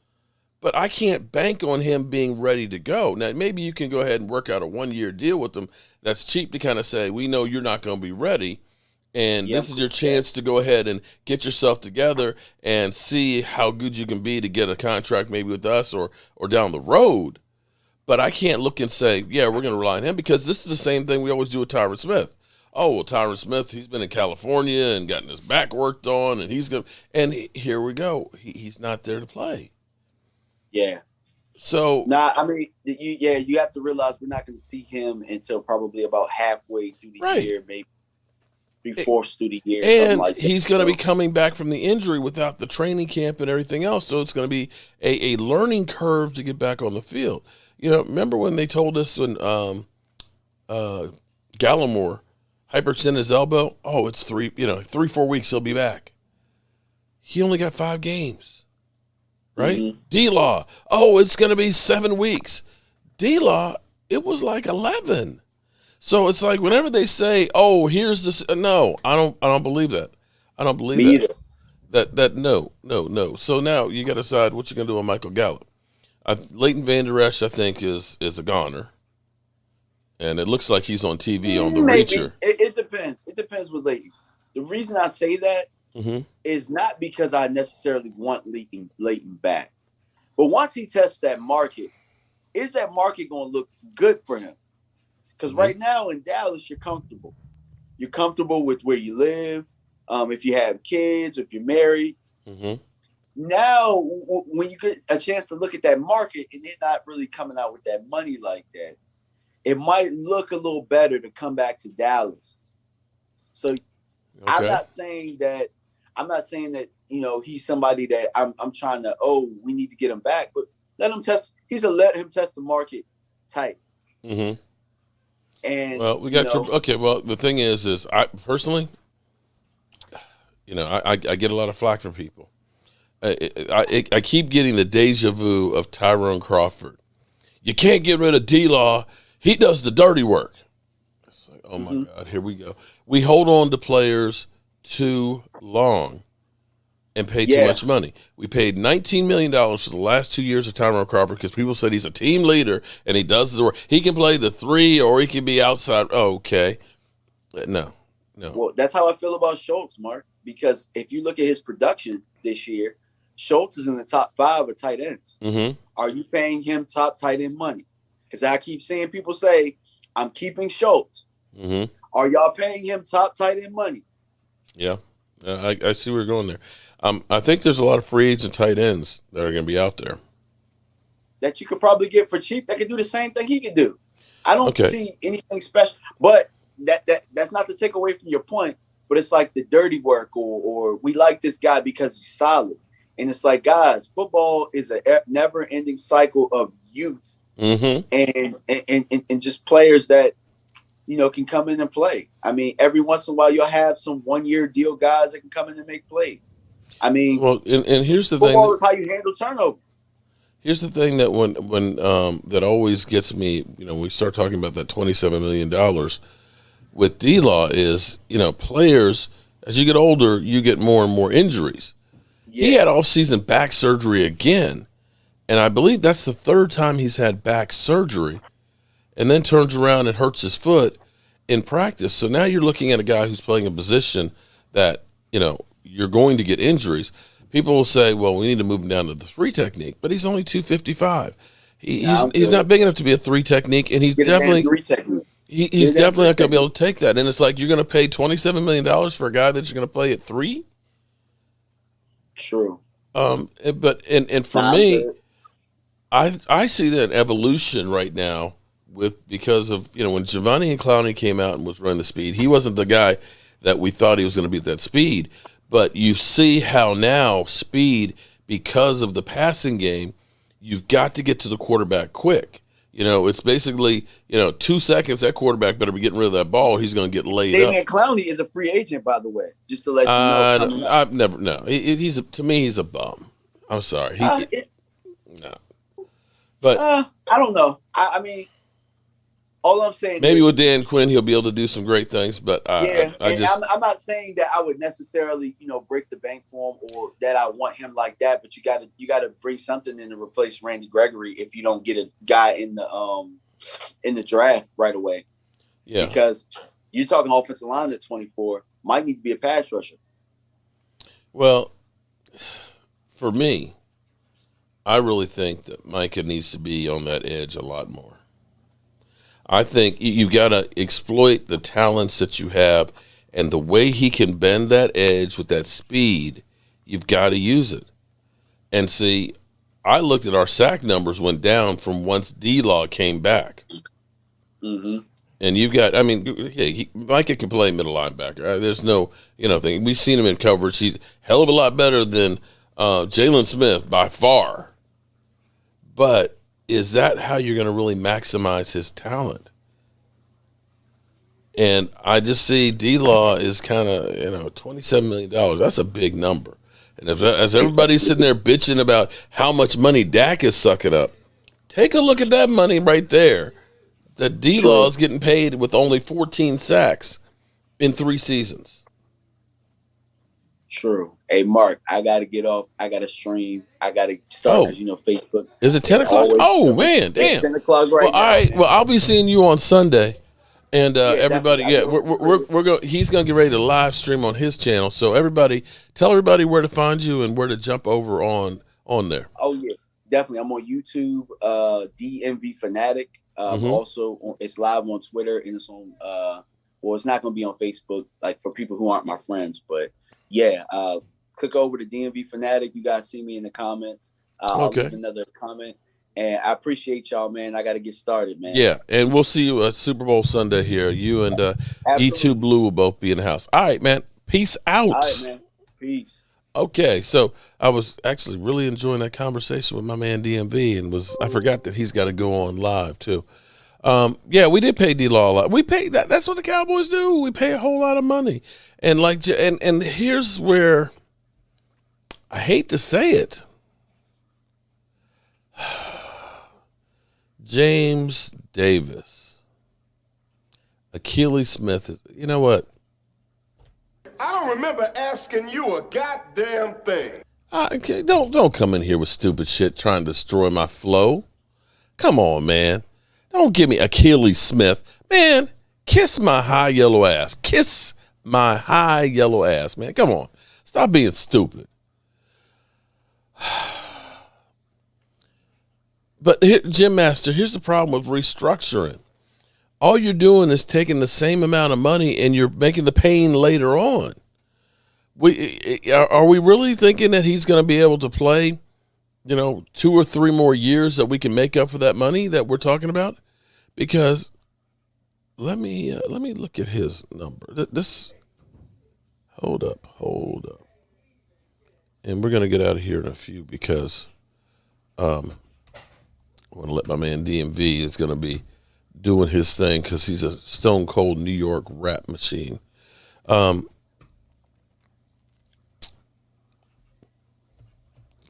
Speaker 3: but I can't bank on him being ready to go. Now, maybe you can go ahead and work out a 1-year deal with him. That's cheap to kind of say, we know you're not going to be ready, and this is your chance to go ahead and get yourself together and see how good you can be to get a contract maybe with us or down the road. But I can't look and say, we're going to rely on him, because this is the same thing we always do with Tyron Smith. Tyron Smith, he's been in California and gotten his back worked on, and here we go. He's not there to play.
Speaker 9: Yeah.
Speaker 3: So
Speaker 9: you have to realize we're not going to see him until probably about halfway through the year, maybe be forced through the year.
Speaker 3: And
Speaker 9: like
Speaker 3: he's going to be coming back from the injury without the training camp and everything else. So it's going to be a learning curve to get back on the field. Remember when they told us when Gallimore hyperextended his elbow? It's 3-4 weeks he'll be back. He only got 5 games. Right? Mm-hmm. D-Law, it's going to be 7 weeks. D-Law, it was like 11. So it's like whenever they say, here's this, no, I don't believe that. I don't believe that. No. So now you got to decide what you're going to do on Michael Gallup. Leighton Vander Esch, I think, is a goner. And it looks like he's on TV on the Reacher.
Speaker 9: It depends. It depends with Leighton. The reason I say that is not because I necessarily want Leighton back. But once he tests that market, is that market going to look good for him? Because right now in Dallas, you're comfortable. You're comfortable with where you live, if you have kids, if you're married. Now, when you get a chance to look at that market and they're not really coming out with that money like that, it might look a little better to come back to Dallas. So I'm not saying that he's somebody that I'm trying to, we need to get him back, but let him test the market tight.
Speaker 3: And we got the thing is I personally, I get a lot of flack from people. I keep getting the deja vu of Tyrone Crawford. You can't get rid of D-Law. He does the dirty work. It's like, oh my God, here we go. We hold on to players too long and pay too much money. We paid $19 million for the last 2 years of Tyrone Crawford because people said he's a team leader and he does the work. He can play the 3 or he can be outside. Oh, okay. No.
Speaker 9: Well, that's how I feel about Schultz, Mark, because if you look at his production this year, Schultz is in the top 5 of tight ends. Are you paying him top tight end money? Because I keep seeing people say, I'm keeping Schultz. Are y'all paying him top tight end money?
Speaker 3: Yeah. I see where you're going there. I think there's a lot of free agent tight ends that are going to be out there.
Speaker 9: that you could probably get for cheap that could do the same thing he could do. I don't see anything special, but that's not to take away from your point. But it's like the dirty work, or we like this guy because he's solid. And it's like, guys, football is a never-ending cycle of youth and just players that, can come in and play. I mean, every once in a while, you'll have some one-year deal guys that can come in and make plays. I mean,
Speaker 3: well, and here's the
Speaker 9: football
Speaker 3: thing.
Speaker 9: Is how you handle turnover.
Speaker 3: Here's the thing that when that always gets me, when we start talking about that $27 million with D-Law is, players, as you get older, you get more and more injuries. Yeah. He had off-season back surgery again, and I believe that's the third time he's had back surgery, and then turns around and hurts his foot in practice. So now you're looking at a guy who's playing a position that, you're going to get injuries. People will say, well, we need to move him down to the 3 technique, but he's only 255. He's not big enough to be a 3 technique, and he's definitely he's definitely not going to be able to take that. And it's like you're going to pay $27 million for a guy that's going to play at 3.
Speaker 9: True.
Speaker 3: But for me, I see that evolution right now because of when Giovanni and Clowney came out and was running the speed. He wasn't the guy that we thought he was going to be at that speed. But you see how now speed, because of the passing game, you've got to get to the quarterback quick. It's basically, 2 seconds, that quarterback better be getting rid of that ball or he's going to get laid up.
Speaker 9: Damian Clowney is a free agent, by the way, just to let you know.
Speaker 3: I've never, no. To me, he's a bum. I'm sorry. No. But
Speaker 9: I don't know. I mean, all I'm saying
Speaker 3: maybe with Dan Quinn he'll be able to do some great things, but
Speaker 9: I'm not saying that I would necessarily break the bank for him or that I want him like that. But you got to bring something in to replace Randy Gregory if you don't get a guy in the draft right away. Yeah, because you're talking offensive line at 24 might need to be a pass rusher.
Speaker 3: Well, for me, I really think that Micah needs to be on that edge a lot more. I think you've got to exploit the talents that you have, and the way he can bend that edge with that speed, you've got to use it. And see, I looked at our sack numbers went down from once D-Law came back. Mm-hmm. And you've got, Micah can play middle linebacker. There's no, thing. We've seen him in coverage. He's a hell of a lot better than Jalen Smith by far. But is that how you're going to really maximize his talent? And I just see D-Law is kind of, $27 million. That's a big number. And as everybody's sitting there bitching about how much money Dak is sucking up, take a look at that money right there. That D-Law is getting paid with only 14 sacks in 3 seasons.
Speaker 9: True. Hey, Mark, I got to get off. I got to stream. I got to start, Facebook.
Speaker 3: Is it 10 o'clock? Oh, man, damn.
Speaker 9: It's 10 o'clock right now.
Speaker 3: All right. Well, I'll be seeing you on Sunday. And everybody, we're going. He's going to get ready to live stream on his channel. So everybody, tell everybody where to find you and where to jump over on there.
Speaker 9: Oh, yeah, definitely. I'm on YouTube, DMV Fanatic. Also, it's live on Twitter, and it's on, it's not going to be on Facebook, like for people who aren't my friends, but yeah, click over to DMV Fanatic. You guys see me in the comments. I'll leave another comment. And I appreciate y'all, man. I got to get started, man.
Speaker 3: Yeah, and we'll see you at Super Bowl Sunday here. You and E2 Blue will both be in the house. All right, man. Peace out.
Speaker 9: All right, man. Peace.
Speaker 3: Okay, so I was actually really enjoying that conversation with my man DMV, and I forgot that he's got to go on live too. We did pay D-Law a lot. We pay that. That's what the Cowboys do. We pay a whole lot of money, and and here's where I hate to say it. James Davis, Achilles Smith. You know what?
Speaker 5: I don't remember asking you a goddamn thing.
Speaker 3: Okay, don't come in here with stupid shit trying to destroy my flow. Come on, man. Don't give me Achilles Smith. Man, kiss my high yellow ass. Kiss my high yellow ass, man. Come on. Stop being stupid. But here, Jim Master, here's the problem with restructuring. All you're doing is taking the same amount of money and you're making the pain later on. Are we really thinking that he's going to be able to play 2 or 3 more years that we can make up for that money that we're talking about? Because let me look at his number. Hold up. And we're going to get out of here in a few because I want to let my man DMV is going to be doing his thing because he's a stone cold New York rap machine.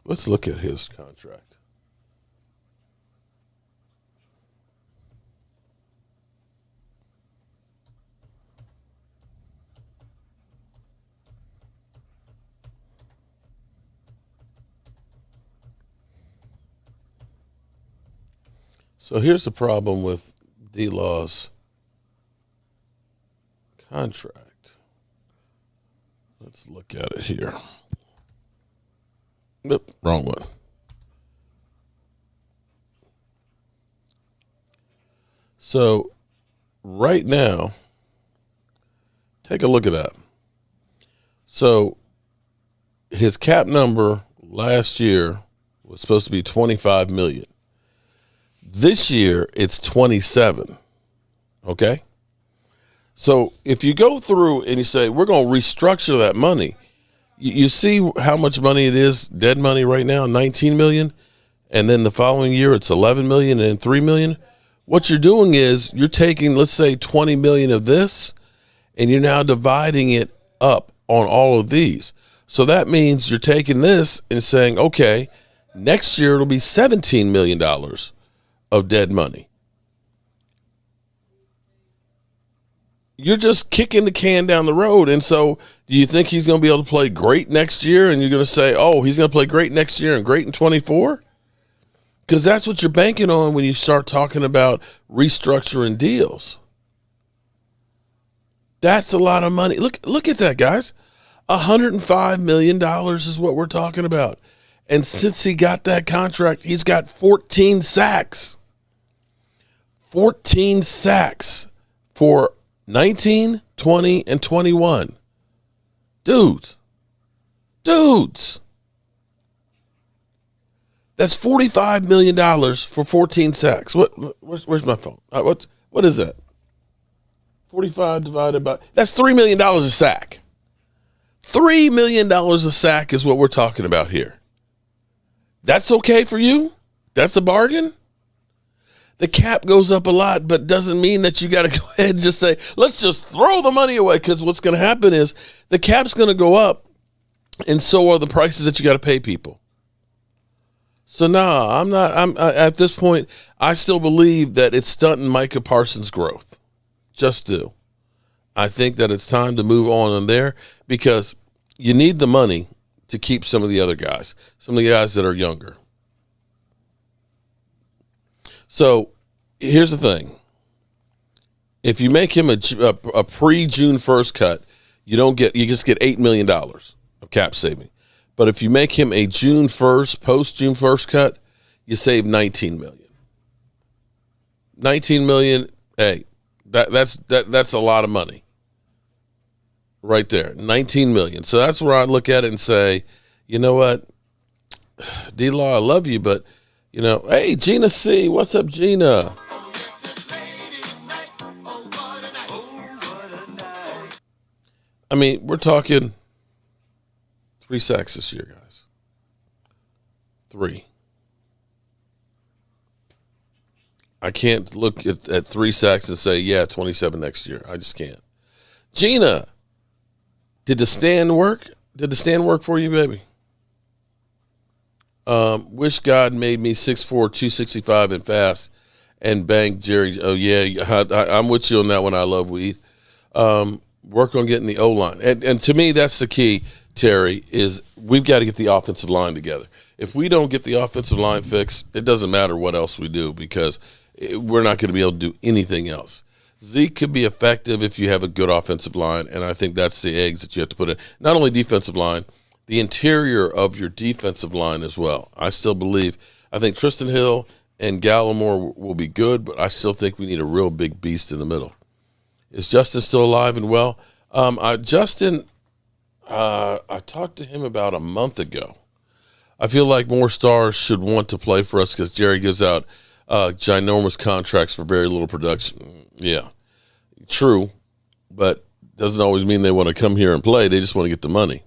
Speaker 3: Let's look at his contract. So here's the problem with D-Law's contract. Let's look at it here. Nope, wrong one. So right now, take a look at that. So his cap number last year was supposed to be $25 million. This year it's 27. Okay? So if you go through and you say, we're going to restructure that money, you see how much money it is, dead money right now, $19 million, and then the following year it's $11 million and $3 million. What you're doing is you're taking, let's say, $20 million of this, and you're now dividing it up on all of these. So that means you're taking this and saying, okay, next year it'll be $17 million of dead money. You're just kicking the can down the road. And so do you think he's going to be able to play great next year? And you're going to say, oh, he's going to play great next year and great in 24? Because that's what you're banking on when you start talking about restructuring deals. That's a lot of money. Look at that, guys. $105 million is what we're talking about. And since he got that contract, he's got 14 sacks. 14 sacks for 19, 20, and 21. Dudes. That's $45 million for 14 sacks. Where's my phone? What is that? 45 divided by, that's $3 million a sack. $3 million a sack is what we're talking about here. That's okay for you? That's a bargain? The cap goes up a lot, but doesn't mean that you got to go ahead and just say, let's just throw the money away, because what's going to happen is the cap's going to go up, and so are the prices that you got to pay people. So I'm at this point, I still believe that it's stunting Micah Parsons' growth. Just do. I think that it's time to move on there, because you need the money to keep some of the other guys, some of the guys that are younger. So here's the thing. If you make him a pre-June 1st cut, you just get $8 million of cap saving. But if you make him a June 1st, post-June 1st cut, you save $19 million. $19 million, hey, that's a lot of money right there. $19 million. So that's where I look at it and say, you know what, D-Law, I love you, but, hey, Gina C., what's up, Gina? I mean, we're talking 3 sacks this year, guys. 3. I can't look at 3 sacks and say, yeah, 27 next year. I just can't. Gina, did the stand work? Did the stand work for you, baby? Wish God made me 6'4", 265 and fast and bang Jerry. Oh, yeah, I'm with you on that one. I love weed. Work on getting the O-line. And to me, that's the key, Terry, is we've got to get the offensive line together. If we don't get the offensive line fixed, it doesn't matter what else we do, because we're not going to be able to do anything else. Zeke could be effective if you have a good offensive line, and I think that's the eggs that you have to put in. Not only defensive line, the interior of your defensive line as well. I think Tristan Hill and Gallimore will be good, but I still think we need a real big beast in the middle. Is Justin still alive and well? Justin, I talked to him about a month ago. I feel like more stars should want to play for us because Jerry gives out ginormous contracts for very little production. Yeah, true, but doesn't always mean they want to come here and play. They just want to get the money.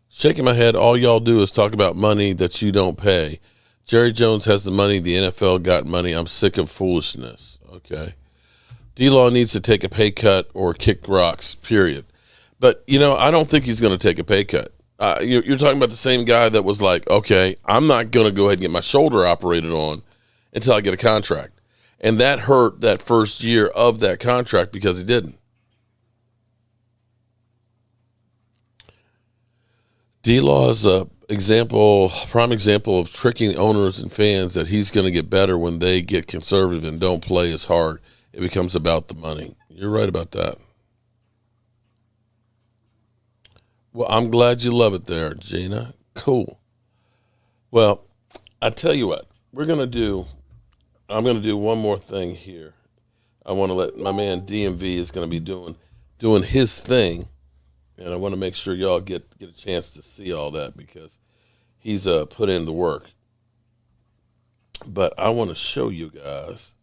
Speaker 3: Shaking my head, all y'all do is talk about money that you don't pay. Jerry Jones has the money. The NFL got money. I'm sick of foolishness. Okay. D-Law needs to take a pay cut or kick rocks, period. But, I don't think he's going to take a pay cut. You're talking about the same guy that was like, okay, I'm not going to go ahead and get my shoulder operated on until I get a contract. And that hurt that first year of that contract because he didn't. D-Law is a prime example of tricking owners and fans that he's going to get better when they get conservative and don't play as hard. It becomes about the money. You're right about that. Well, I'm glad you love it there, Gina. Cool. Well, I tell you what, I'm going to do one more thing here. I want to let my man DMV is going to be doing his thing. And I want to make sure y'all get a chance to see all that because he's put in the work. But I want to show you guys.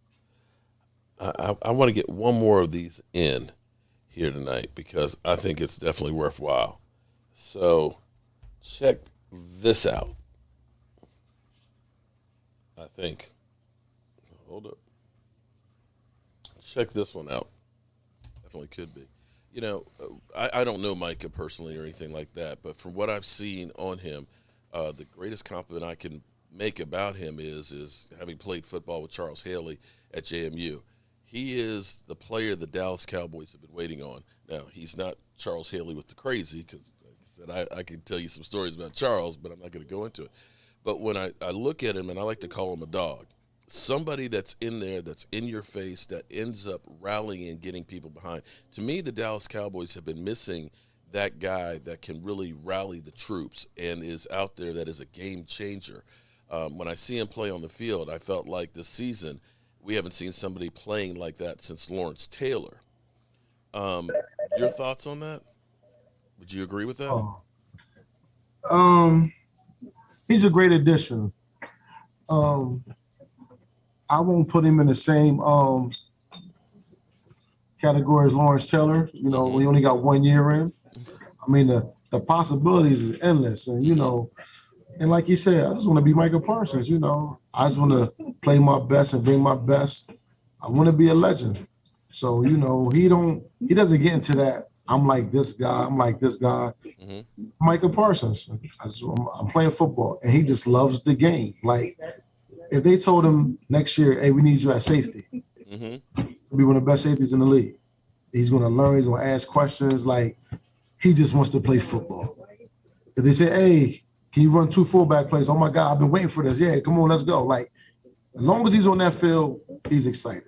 Speaker 3: I want to get one more of these in here tonight because I think it's definitely worthwhile. So check this out. I think. Hold up. Check this one out. Definitely could be. I don't know Micah personally or anything like that, but from what I've seen on him, the greatest compliment I can make about him is having played football with Charles Haley at JMU. He is the player the Dallas Cowboys have been waiting on. Now, he's not Charles Haley with the crazy because, like I said, I can tell you some stories about Charles, but I'm not going to go into it. But when I look at him, and I like to call him a dog, somebody that's in there, that's in your face, that ends up rallying and getting people behind. To me, the Dallas Cowboys have been missing that guy that can really rally the troops and is out there that is a game changer. When I see him play on the field, I felt like this season we haven't seen somebody playing like that since Lawrence Taylor. Your thoughts on that? Would you agree with that?
Speaker 8: He's a great addition. I won't put him in the same category as Lawrence Taylor. We only got 1 year in. I mean, the possibilities is endless. And, and like you said, I just want to be Micah Parsons. I just want to play my best and bring my best. I want to be a legend. So, he doesn't get into that. I'm like this guy. Mm-hmm. Micah Parsons. I'm playing football, and he just loves the game. Like, if they told him next year, hey, we need you at safety, mm-hmm. to be one of the best safeties in the league, he's going to learn, he's going to ask questions. Like, he just wants to play football. If they say, hey, can you run 2 fullback plays? Oh, my God, I've been waiting for this. Yeah, come on, let's go. Like, as long as he's on that field, he's excited.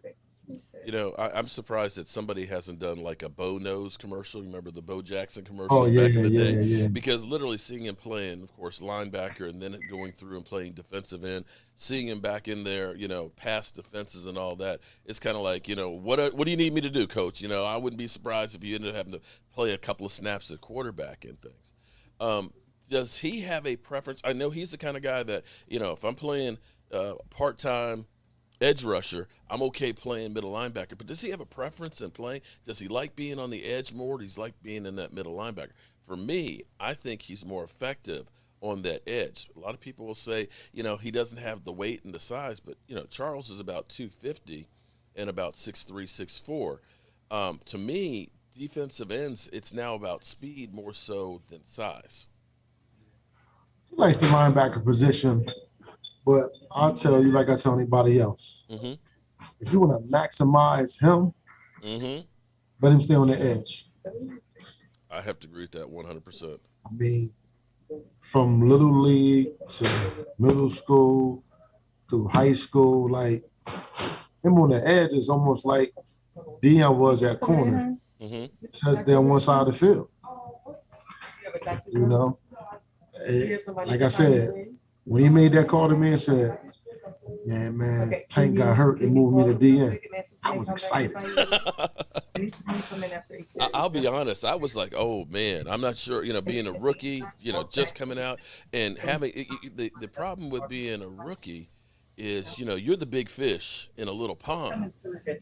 Speaker 3: I'm surprised that somebody hasn't done like a Bo Nose commercial. Remember the Bo Jackson commercial back in the day? Yeah. Because literally seeing him playing, of course, linebacker and then going through and playing defensive end, seeing him back in there, past defenses and all that, it's kind of like, what do you need me to do, Coach? I wouldn't be surprised if you ended up having to play a couple of snaps at quarterback and things. Does he have a preference? I know he's the kind of guy that, if I'm playing part-time edge rusher, I'm okay playing middle linebacker. But does he have a preference in playing? Does he like being on the edge more? Does he like being in that middle linebacker? For me, I think he's more effective on that edge. A lot of people will say, he doesn't have the weight and the size, but, Charles is about 250 and about 6'3", 6'4". To me, defensive ends, it's now about speed more so than size.
Speaker 8: He likes the linebacker position. But I'll tell you, like I tell anybody else, mm-hmm. if you want to maximize him, mm-hmm. let him stay on the edge.
Speaker 3: I have to agree with that 100%.
Speaker 8: I mean, from little league to middle school to high school, like him on the edge is almost like B.A.M was at corner, mm-hmm. just there on one side of the field. Like I said, when he made that call to me and said, yeah, man, Tank got hurt and moved me to DN, I was excited.
Speaker 3: I'll be honest. I was like, oh man, I'm not sure. Being a rookie, just coming out and having the problem with being a rookie is, you're the big fish in a little pond.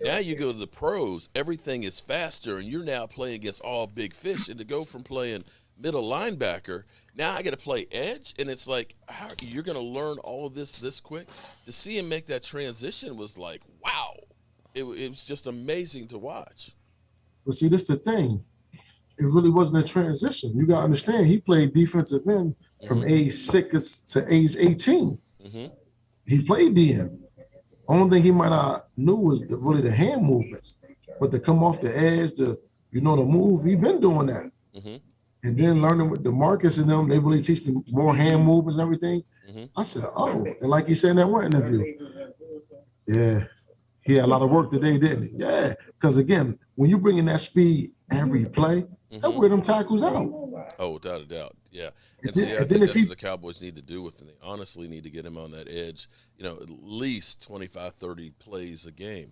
Speaker 3: Now you go to the pros, everything is faster, and you're now playing against all big fish. And to go from playing middle linebacker, now I got to play edge, and it's like, how you're going to learn all of this quick? To see him make that transition was like, wow. It was just amazing to watch.
Speaker 8: But see, this is the thing. It really wasn't a transition. You got to understand, he played defensive end from age 6 to age 18. He played DM. Only thing he might not knew was really the hand movements. But to come off the edge, to move, he been doing that. And then learning with DeMarcus and them, they really teach me more hand movements and everything. I said, oh, and like he said in that one interview, yeah, he had a lot of work today, didn't he? Yeah, because again, when you bring in that speed every play, that wear them tackles out.
Speaker 3: Oh, without a doubt, yeah. And see, I think that's what the Cowboys need to do with him. They honestly need to get him on that edge, at least 25, 30 plays a game.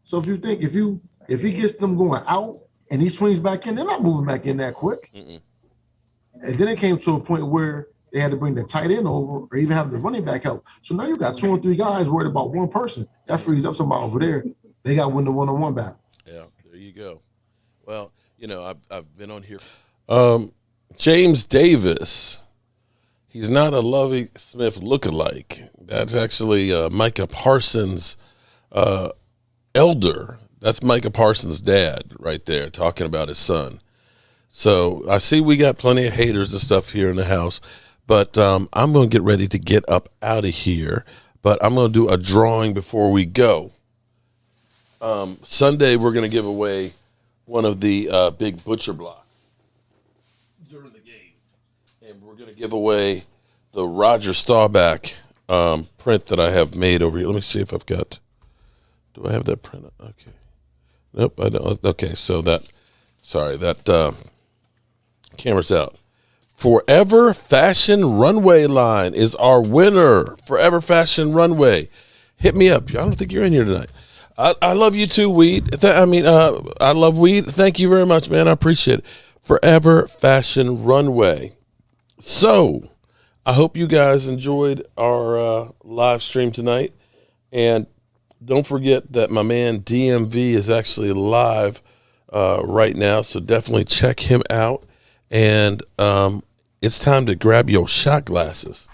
Speaker 8: So if you think if he gets them going out and he swings back in, they're not moving back in that quick. And then it came to a point where they had to bring the tight end over or even have the running back help. So now you got 2 or 3 guys worried about one person. That frees up somebody over there. They got to win the one-on-one battle.
Speaker 3: Yeah, there you go. Well, I've been on here. James Davis, he's not a Lovie Smith lookalike. That's actually Micah Parsons' elder. That's Micah Parsons' dad right there talking about his son. So I see we got plenty of haters and stuff here in the house, but I'm going to get ready to get up out of here. But I'm going to do a drawing before we go. Sunday, we're going to give away one of the big butcher blocks during the game. And we're going to give away the Roger Staubach print that I have made over here. Let me see if I've got, do I have that print? Okay. Nope, I don't. Okay, so that camera's out. Forever Fashion Runway line is our winner. Forever Fashion Runway. Hit me up. I don't think you're in here tonight. I love you too, Weed. I love Weed. Thank you very much, man. I appreciate it. Forever Fashion Runway. So, I hope you guys enjoyed our live stream tonight. And don't forget that my man DMV is actually live right now. So, definitely check him out. And it's time to grab your shot glasses.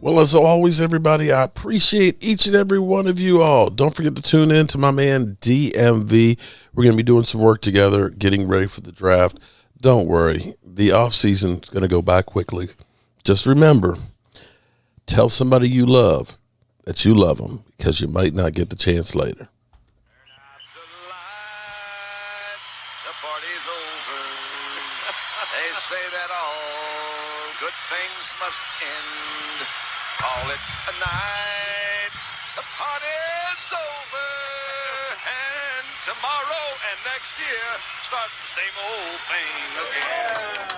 Speaker 3: Well, as always, everybody, I appreciate each and every one of you all. Don't forget to tune in to my man DMV. We're going to be doing some work together, getting ready for the draft. Don't worry. The offseason is going to go by quickly. Just remember, tell somebody you love that you love them, because you might not get the chance later.
Speaker 10: They say that all good things must end. Call it a night. The party's over. And tomorrow and next year starts the same old thing again.